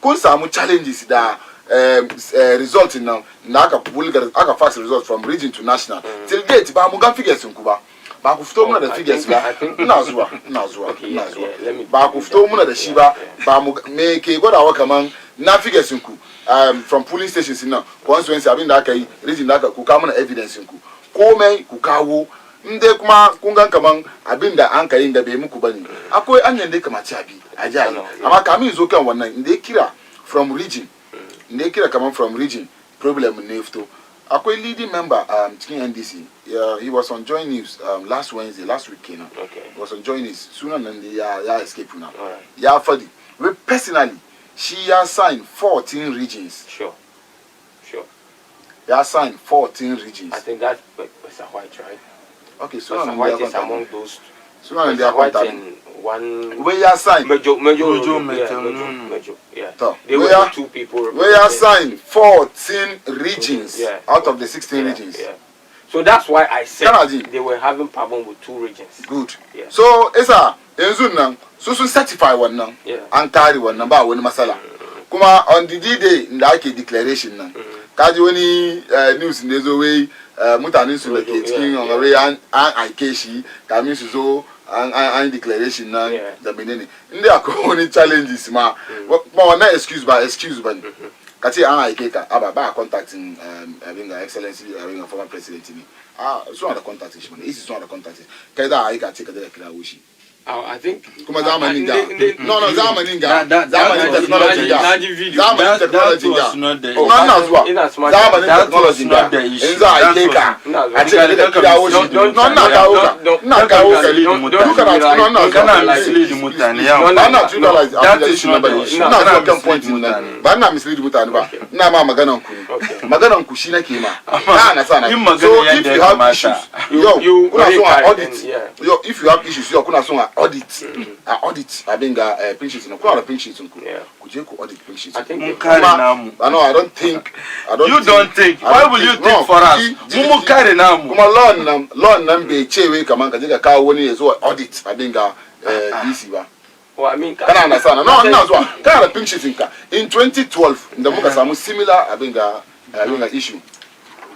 kun samu challenges da result now aka fax result from region to national till date ba mu ga figures ku ba Back of Tom, the figures, Nazwa. Back of Tom, the Shiba, make a good hour command, now figures from police stations in now. Once when Sabin Daka, reading Daka, Kukamana evidence in Kome, Kukawu, Ndekuma, Kungan Kamang, Abinda Anka in the Bemukubani. Ako and Ndekamachabi, Ajay. Amakami is okay one night. Ndekira from region. Ndekira come from region. Problem in Nefto. Ako leading member, NDC. He was on Joy News last Wednesday, last week. Okay. He was on Joy News sooner than the escape now. Yeah, Fadi. We personally, she has signed 14 regions. Sure. They have signed 14 regions. I think that's Mr. White, right? Okay, so Mr. White is among those. So now they are contacting one. We are signed. Major. Yeah. They were 2 people. We are signed 14 regions out of the 16 regions. Yeah. So that's why I said they were having problem with 2 regions. Good. Yeah. So Esa, Enzunang, so certify one now. Yeah. And carry one number one masala. Kuma on the D-Day in the declaration now. Kaji wani news in this way mutane su da ke cikin ngare an aike shi kamin su zo an declaration na da menene inda akwai wani challenges ma wannan excuse ba ne kace an aike ka aba ba contacting having excellency having former president ni so on the contact shi ne isi so on the contact kai da aika ce ka da kira wushi I think kuma zamanin ga zamanin technology zamanin technology zamanin technology in za a yi ka a ce da kirawo shi na kawo ka duka na kana mislead mutane yawa ba na tutalize na so kan point nan ba na mislead mutane ba ina ma maganan ku shi nake ma na sana so if you have issues kuna so audit if you have issues kuna so audit abinga pink sheets no kuna pink sheets nku kuje ku audit pink sheets I think I don't think you don't think why will you think for us mu kare namu kuma law nan be cewe kaman kaje ka kawo wani yazo audit abinga DC ba well I mean kana na sana no ina zuwa kana pink sheets nka in 2012 inda muka samu similar abinga issue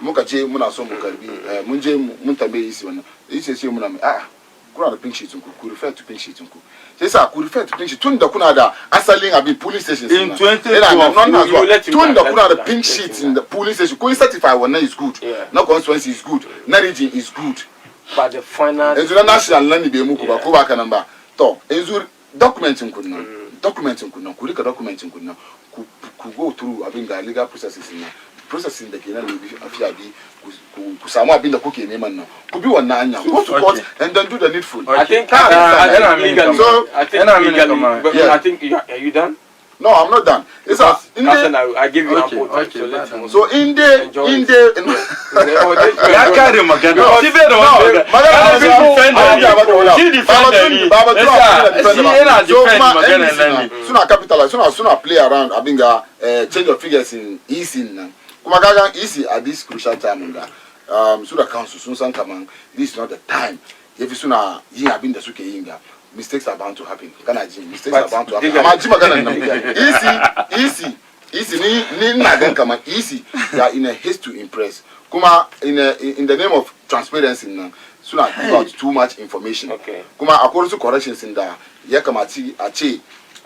muka je muna so mu karbi mun je mun tambaye isi wannan yace ce muna kuna da pink sheet ku refer to pink sheet ku sai sa ku refer to pink sheet tun da kuna da asalin abin police stations in 2012 tun da kuna da pink sheet in the police station ku certify wannan is good na constituency is good na region is good but the final yanzu na national land be muku ba ko ba kanan ba to yanzu documenting ku nan ku rika documenting ku nan ku go through abin ga legal processes nan processing da kenan ne afiya bi ku samu abin da kuke neman nan ku bi wannan hanya go to court and then do the needful I think are you done? No, I'm not done. It's I give you ample time to let him. So in the sooner play around having a change of figures in easy now. Kumagaga easy at this crucial time so the council soon san come this is not the time. If you sooner you have been the suke yinga. Mistakes are bound to happen. Mistakes are bound to happen. Easy. Ni nagan kama easy. They are in a haste to impress. Kuma in the name of transparency na sooner give out too much information. Okay. Kuma according to corrections in the ya kamati ache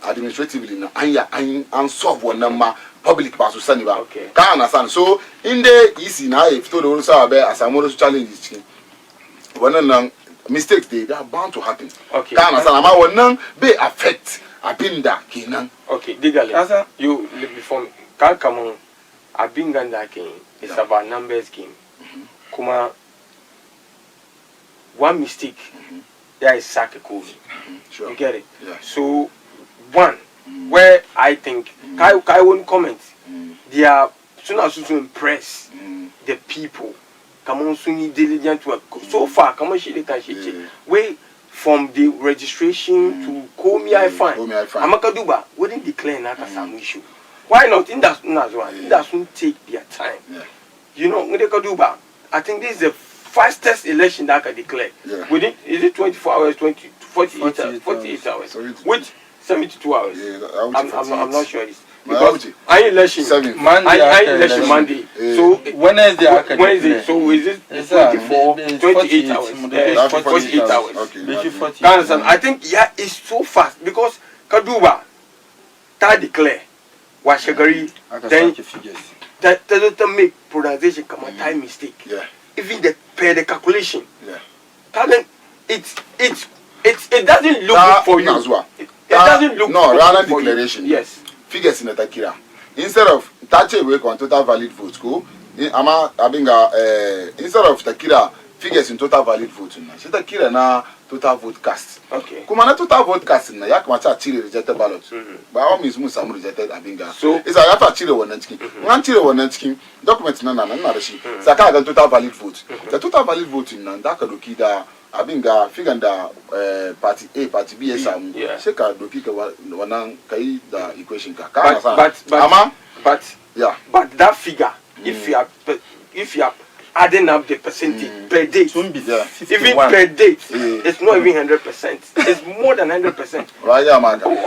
administratively na an solve wannan ma public ba su sani ba. Okay. Ka understand. So in the easy na if to the rules are be asamu challenges wannan nan mistakes they are bound to happen. Okay. Kana sana ma wannan be affect abinda kenan. Okay, digale. You before me. Can't come on. Abinga kenan. It's about numbers game. Kuma one mistake there is sack a COVID. Sure. You get it? Yeah. So one where I think Kai won't comment. They are soon as to impress the people. Come on, soon diligent work. So far, come on, she can wait from the registration to call me. I find. Amakaduba wouldn't declare that as an issue. Why not? In that one, it doesn't take their time. Yeah. You know, Kaduba. I think this is the fastest election that I can declare. Yeah. Within is it 24 hours, 48 hours, with 72 hours. Yeah, I'm not sure. It's I election Monday. So Wednesday. So is it 24, 28 hours? 48 hours. Okay. I think it's so fast because Kaduba, ta declare, Washagari, then that doesn't make pronunciation come a time mistake. Yeah. Even the calculation. Yeah. It doesn't look good for you. It doesn't look no, good rather for declaration. You. Yes. Figures in the Takira. Instead of touching away on total valid votes, go. Instead of Takira figures in total valid votes, so Takira na total vote cast. Okay. Kumana total vote cast na yak macha chile rejected ballot. By all means, some rejected Abinga. So it's a yafa chile one nanchkin. One chile one nanchkin. Documents na rashi. Saka the total valid vote. The total valid vote in Nandaka Dokida. Abinga figanda party A party B samu sheka doki ka wannan kai da equation ka but yeah, but that figure if you are adding up the percentage per day, even per day, it's not even 100%. It's more than 100%.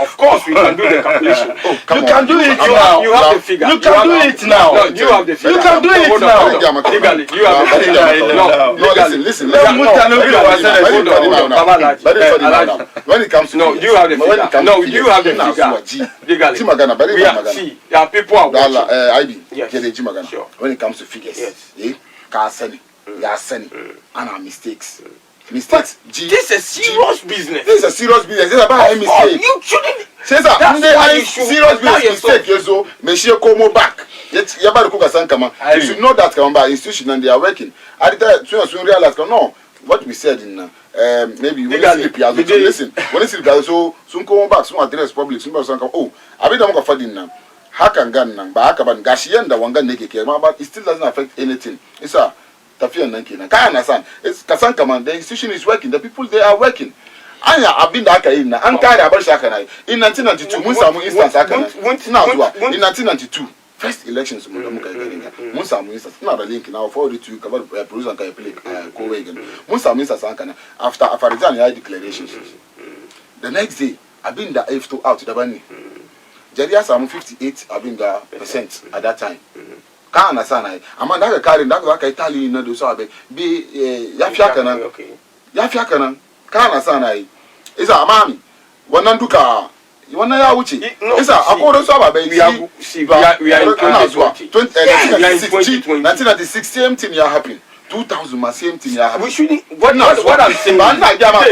Of course, we can do the calculation. You can do it now. You have the figure. You can do it now. No, you have the figure. You can do it now. Legally, you have the figure. No, listen. When it comes to no, you have the figure. No, you have the figure. Legally, see, there are people out there. When it comes to figures, yes. Sani, and mistakes. This is a serious business. This is a serious business. This is about a mistake. You shouldn't. Serious business mistake. So, Monsieur Como back. You should know that by institution and they are working. At the time, soon realize no. What we said in maybe when you sleep, you listen. When you sleep, so soon come back. Soon address public. Soon come. Oh, I be don't go for dinner. Hakangan nang ba hakaban gashiyanda wanga neke ke but it still doesn't affect anything. It's a tafiyan nan kenan. Ka understand? It's kasan kaman the institution is working, the people they are working. Anya abinda aka yi na an kare abar shaka na in 1992 mun samu instance aka na zuwa in 1992 first elections mun da muka gani mun samu instance ina da link now forward it to cover producer kan play ko way gan mun samu instance aka na after Afghanistan ya declarations the next day abinda ifto out da bani Jariya samu 58% at that time. Ka understand I. Amanda ka carry that ka Italy na do so abe be ya fiaka nan. Ka understand I. Isa amami. Wannan duka wannan ya wuce. Isa akodo so abe we are in 1996 same thing ya happen. 2000 same thing ya happen. We shouldn't what I'm saying. Banna gama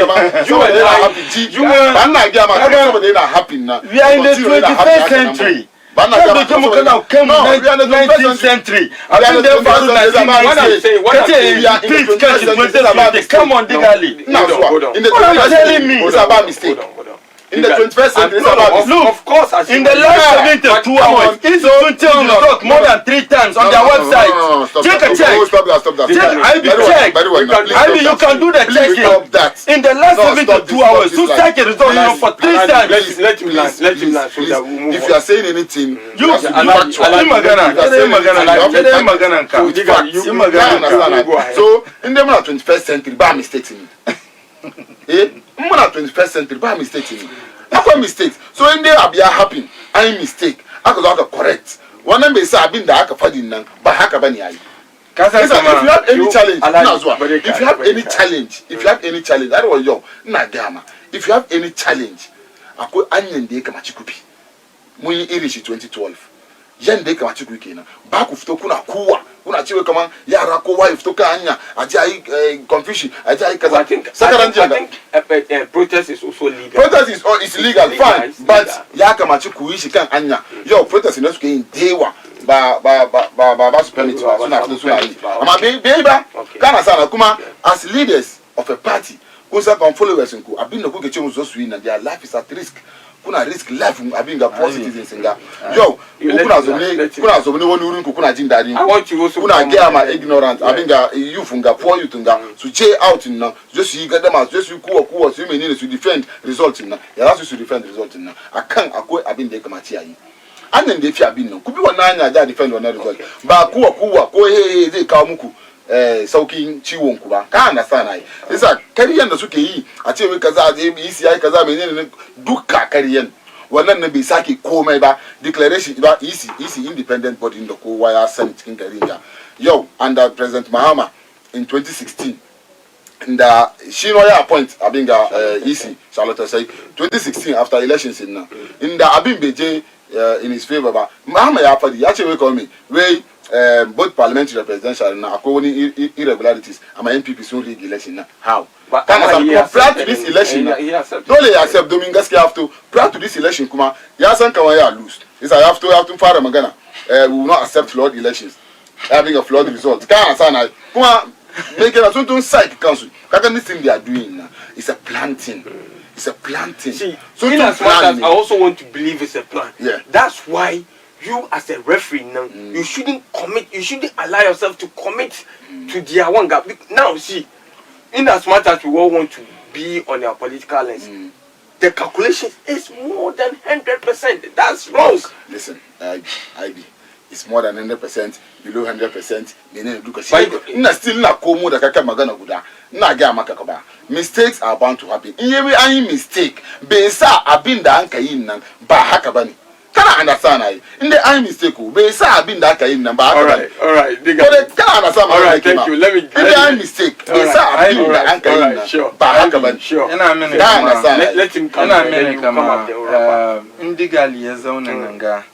you are happy now. We are in the 21st century. We are in the 19th century. Come on, Digali. It's about mistake. In the 21st century, of course, in the last 72 hours, Institution talk more than 3 times on their website. Take a check. Stop that. I be check. You can do the checking. In the last 72 hours, you check a result for 3 times. Let him land. If you are saying anything, you so in the 21st century, by mistakes in it. 21st century, by mistakes in it. That's mistakes. So in there, I'll be happy. I mistake. I could correct. One number is I've been the Hakafadin, but Hakabani. If you have any challenge, that was your Nagama. If you have any challenge, I could onion de Kamachikupi. Muni Irish 2012. Yen de Kamachikuki. Back of Tokuna Kua. Kuna chiwe kama yara ko wife to kanya ajai confusion ajai kaza. I think protest is also legal. Protest is legal, fine, but ya kama chikuishi kan anya yo protest ina suke in dewa ba su permit ba suna ama beba kana sana kuma as leaders of a party kunsa kan followers nku abin da kuke ce musu su yi na their life is at risk. Kuna risk life abinga poor citizens nga yo kuna zo ne woni urin ku kuna jin dadi kuna get ma ignorant abinga youth nga poor youth nga so che out na just you get them as just you kuwa so many to defend result na ya last to defend result na akan akwai abin da ya kamata yayi annan da yafi abin nan ku bi wannan anya da defend wannan result ba kuwa ko zai kawo muku saukin ciwon ku ba ka understand ai isa kariyan da suke yi a ce wai kaza je yi siyai kaza menene duka kariyan wannan nan bai sake komai ba declaration ba easy independent body da kowa ya sani cikin garin ga yau under President Mahama in 2016 da shi no ya appoint abin ga EC Charlotte say 2016 after elections in da abin bai je in his favor ba Mahama ya fadi ya ce wai call me wai both parliamentary and presidential na akwai wani irregularities ama MPP sun rig election na how prior to this election dole ya accept domin gaskiya after prior to this election kuma ya san kawai ya lose is I have to fara magana we will not accept flawed elections having a flawed result kana sana kuma make it a psych council kaga this thing they are doing now it's a planting. It's a planting. See, in as much as I also want to believe it's a plan. Yeah. That's why you as a referee now, you shouldn't allow yourself to commit to their one gap. Now see, in as much as we all want to be on our political lens, the calculation is more than 100%. That's wrong. Listen, IB. It's more than 100%, below 100%. Mistakes are bound to happen. Any mistake, Besa abinda anka yin nan ba haka bane. Kana understand ai? In the any mistake, Besa abinda anka yin nan ba haka bane. All right. Kana understand? All right, thank you. Let me. In the any mistake, Besa abinda anka yin nan ba haka bane. Sure. Let him come. Indigali ya zauna nanga.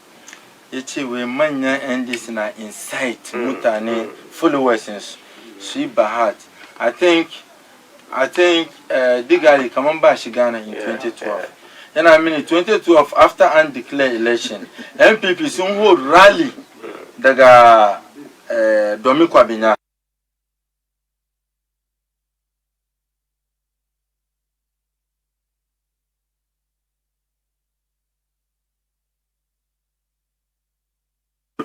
Yace we manyan NDC na insight mutane followers su bahat. I think Digali kaman ba shi Ghana in 2012. And I mean 2012 after undeclared election, MPP sun hold rally daga Domiko Abinya.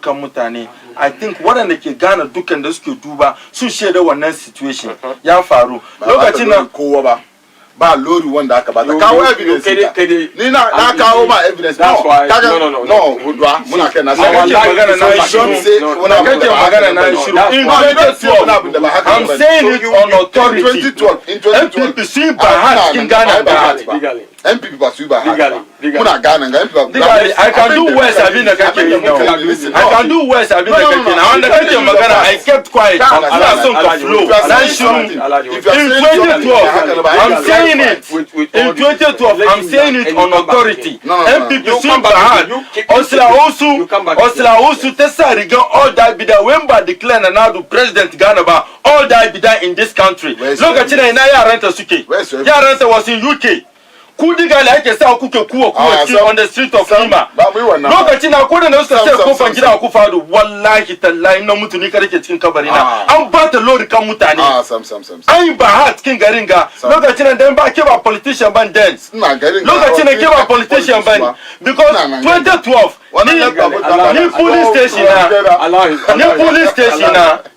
Mutane, I think waɗanda ke gane dukkan da suke duba sun shaida wannan situation ya faru lokacin nan kowa ba lori wanda aka ba ta kawo evidence ni na kawo ma evidence no hudwa muna kai na sai magana na shiru I'm saying it on authority. In 2012 MPP see by heart in Ghana MPP ba su ba muna Ghana MPP I can do worse abin da kake yi now. I can do worse abin da kake na wanda kake magana I kept quiet. Ina son ka flow na shiru. In 2012 I'm saying it. In 2012 I'm saying it on authority. MPP see by heart. Osla Osu tesa riga all that be that when ba declare na do president Ghana ba all that be that in this country. Lokacin da ina yaranta suke. Yaranta was in UK. Kudigali ake sa kuke kuwa on the street of Lima. Lokacin na ko da na suka sai kofar gida ku fado wallahi tallahi na mutu ni kare ke cikin kabari na an ba ta lori kan mutane an ba ha cikin garin ga lokacin da ba ke ba politician ban den lokacin da ke ba politician ban because 2012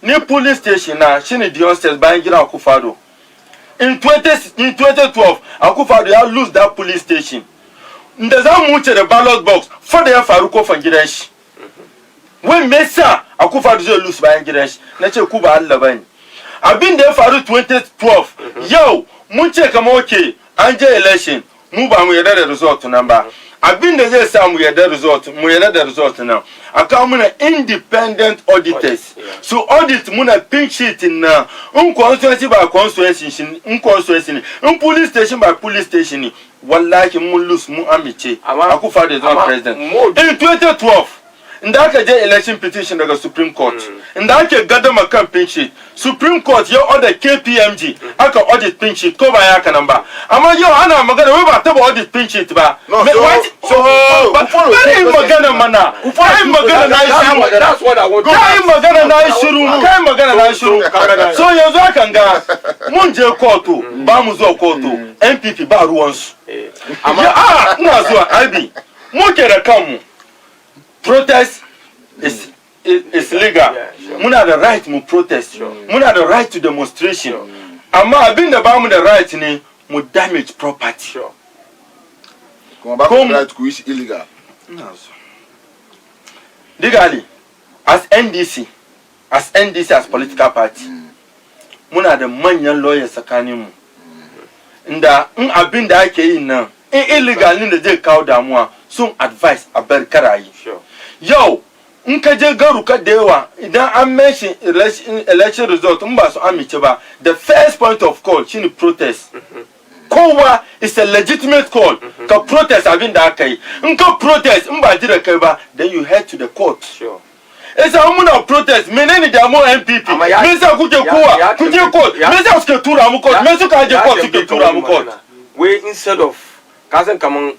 ni police station na shine Dion State bayan gida ku fado. In 2012, Akufo-Addo ya lose that police station. Nda za mu wuce da ballot box for da ya faru kofan gidan shi. Wai me yasa Akufo-Addo zai lose bayan gidan shi? Nace ku ba Allah bane. Abin da ya faru 2012, yau mun ce kamar okay, an je election, mu ba mu yarda da result nan ba. Abin da zai sa mu yarda da result nan. Aka muna independent auditors. So audit muna pink sheet na constituency by constituency in police station by police station. Wallahi mun lose mu amice. Akufo-Addo is not president. In 2012 inda aka je election petition daga Supreme Court inda ake gadama kan pink sheet Supreme Court ya order KPMG aka audit pink sheet ko ba ya kanan ba amma yau ana magana wai ba taba audit pink sheet ba kai magana na shiru so yanzu akan ga mun je kotu ba mu zo kotu MPP ba ruwansu amma ina zuwa IB muke da kanmu. Protest is legal. Muna the right to protest. Muna the right to demonstration. Amma abin da ba mu da right ne mu damage property. Kuma ba mu right ku yi illegal. Legally, as NDC as political party, muna da manyan lawyers tsakanin mu. Inda in abin da ake yi nan, in illegal ne da zai kawo damuwa sun advice a bar karayi Sure. yau in ka je garuka da yawa idan an mention election result in ba su amince ba the first point of call shine protest kowa is a legitimate call ka protest abin da aka yi in ka protest in ba ji da kai ba then you head to the court Sure. esa muna protest menene da mu MPP me yasa kuke kowa kuje court me yasa suke tura mu court me suka je court suke tura mu court we instead of kasan kaman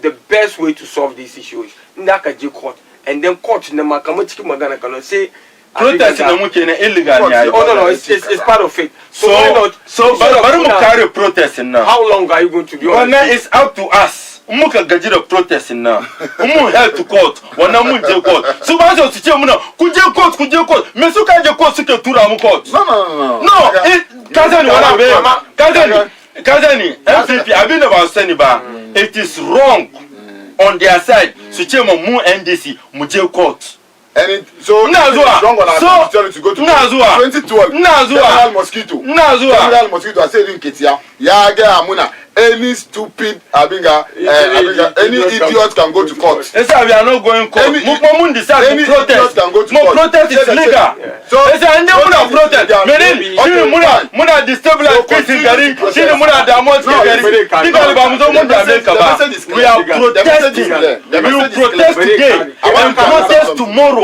the best way to solve this issue is inda ka je court and then court na makama cikin magana kano say protest da muke na illegal ne. Oh no, it's part of it. So why not? So bari mu carry protest now. How long are you going to be on? Wannan is up to us. Muka gaji da protest now. Mu head to court. Wannan mun je court. Su ba su ce muna ku je court ku je court. Me suka je court suke tura mu court. No. No, kazani wala be. Kazani MPP abin da ba su sani ba. It is wrong on their side. Su ce mu NDC mu je court. And so wrong on our to go to 2012. General Mosquito. General Mosquito I said in Ketia. Ya ga amuna. Any stupid any idiot can go to court. Yes, we are not going court. Mun decide to protest. Protest is legal. So yes, and then muna protest. Meaning, muna destabilize peace in gari. Shine muna damage gari. Digari ba mu zo mun da America ba. We are protesting. We will protest today and protest tomorrow.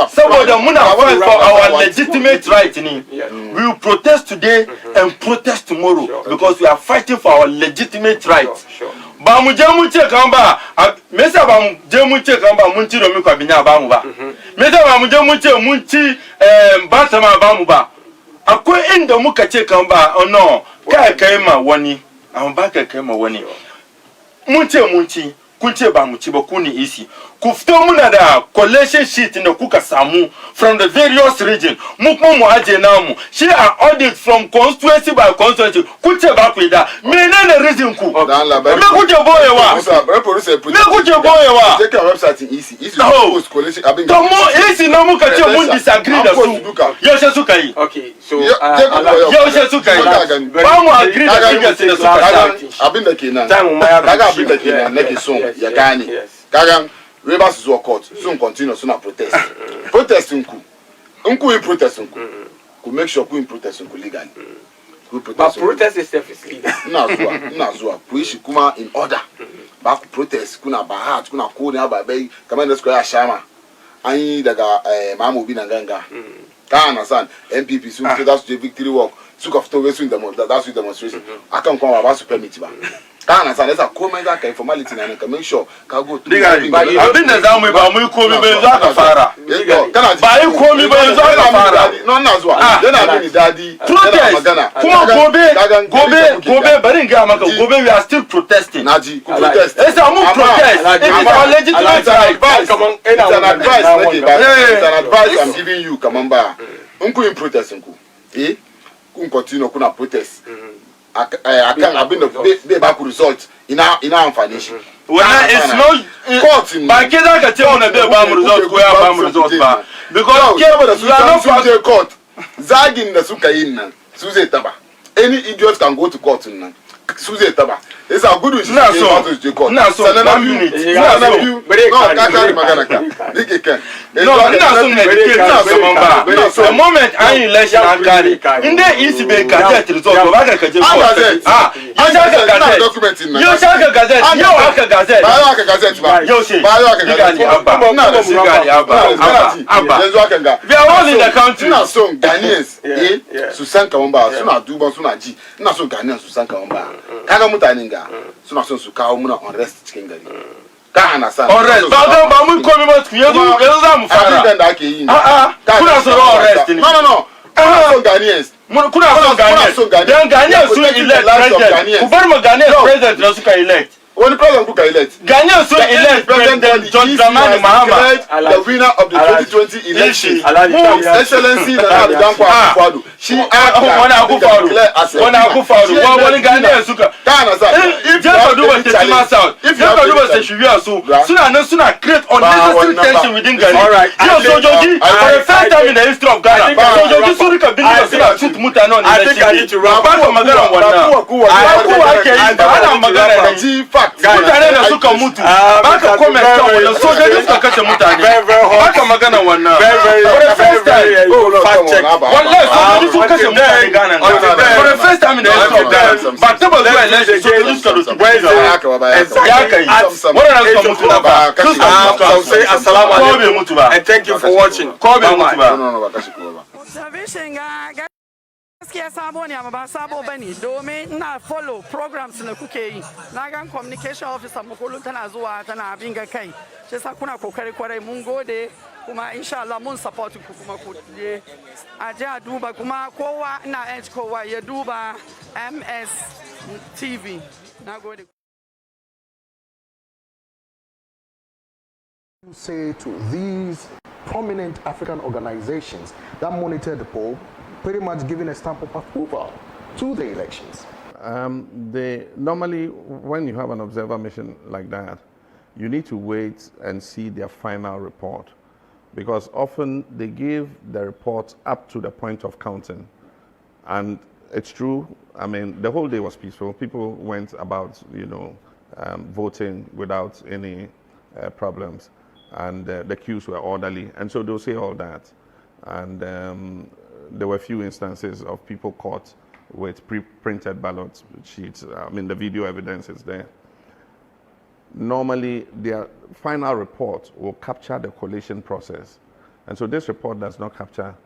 Saboda muna fight for our legitimate right ni. We will protest today and protest tomorrow because we are fighting for our legitimate right. Ba mu je mu ce kan ba me yasa ba mu je mu ce kan ba mun ci domin kwabinya ba mu ba me yasa ba mu je mu ce mun ci ba ta ma ba mu ba akwai inda muka ce kan ba no kai ma wani an ba kai ma wani mun ce mun ci kun ce ba mu ci ba ku ni isi ku fito muna da collation sheet da kuka samu from the various region mu kuma mu aje namu shi a audit from constituency by constituency ku ce ba ku da menene reason ku me ku je boyewa me ku je boyewa take our website in easy post collation abin to mu isi na muka ce mun disagree da su yaushe suka yi okay so yaushe suka yi ba mu agree da figures da suka yi abin da kenan kaga abin da kenan nake so ya gane kaga Rivers is court, soon continue, soon protest. Protest unku in protest unku make sure ku in protest unku legally. But protest itself is legal. Nazua, kuishi kuma in order. Ba ku protest kuna bahat, kuna kuni aba bei kama ndio square shama. Anyi daga mamu bi nanganga. Ka understand MPP soon that's the victory walk. Suka fito we soon that's the demonstration. Akan kwa ba su permit ba. Kana sa nesa komai za ka informality na ka make sure ka go to abin da zamu yi ba mu yi komai ba yanzu aka fara ba yi komai ba yanzu aka fara no na zuwa yana mini dadi magana kuma gobe bari in ga maka gobe we are still protesting naji ku protest esa mu protest it is our legitimate right kaman it's an advice I'm giving you kaman ba in ku in protest ku kun continue kuna protest akan abin da bai ba ku result ina amfani shi wannan is no court ba ke za ka ce wannan bai ba mu result ko ya ba mu result ba because ke da su je court zagin da suka yin nan su zai taba any idiot can go to court nan su zai taba yasa gudu shi ina so 1 minute magana ka dike kan ina so ne dike ina so ba the moment an election an kare inda isi bai gazette result ba ka je court yo shaka gazette yo aka gazette ba yo she ba yo aka gazette abba ina da sigari abba yanzu aka ga we are all in the country ina so Ghanaians su san kaman ba suna duban suna ji ina so Ghanaians su san kaman ba kaga mutanen ga suna son su kawo muna unrest cikin gari ka ana san unrest ba mun komi ba yanzu za mu fara abin da ake yi kuna so unrest ne no so Ghanaians kuna so Ghanaians dan Ghanaians su elect president ku bar ma Ghanaians president da suka elect When President Kuka elect, Ghanaians so elect President John Dramani Mahama, the winner of the 2020 election. His Excellency Nana Dankwa Akufo-Addo. She wana Akufo-Addo. Wani Ghanaians suka. If you can do what the Tima South, if you can do what the Shivia so, suna create unnecessary tension within Ghana. Yo Sojoji, for the first time in the history of Ghana, Sojoji suri ka believe suna shoot mutane on election. I think I need to wrap up. Ba magana wannan. Akuwa ke yi ba ana magana. fact. Guys, and thank you for watching. Gaskiya sabo ne amma ba sabo bane domin ina follow programs na kuke yi na gan communication officer mu kullum tana zuwa tana binga kai shi yasa kuna kokari kwarai mun gode kuma insha Allah mun support ku kuma ku je a je a duba kuma kowa ina edge kowa ya duba MS TV na gode. Say to these prominent African organizations that monitor the poll, pretty much giving a stamp of approval to the elections? Normally, when you have an observer mission like that, you need to wait and see their final report, because often they give the report up to the point of counting. And it's true, I mean, the whole day was peaceful. People went about, voting without any problems. And the queues were orderly. And so they'll say all that. And there were a few instances of people caught with pre-printed ballot sheets. I mean, the video evidence is there. Normally, their final report will capture the collation process. And so this report does not capture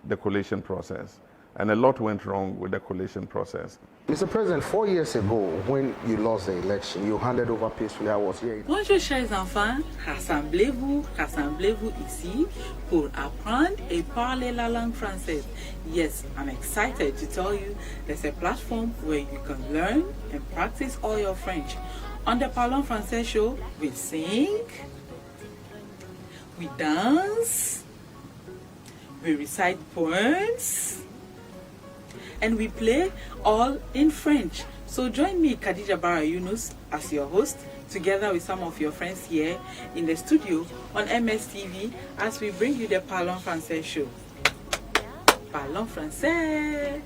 the collation process. And a lot went wrong with the collation process. Mr. President, 4 years ago, when you lost the election, you handed over peacefully. I was here. Bonjour chers enfants, rassemblez-vous ici pour apprendre et parler la langue française. Yes, I'm excited to tell you there's a platform where you can learn and practice all your French. On the Parlons Français show, we sing, we dance, we recite poems, and we play all in French. So join me, Khadija Bara Yunus, as your host, together with some of your friends here in the studio on MSTV as we bring you the Parlons Français show. Parlons Français!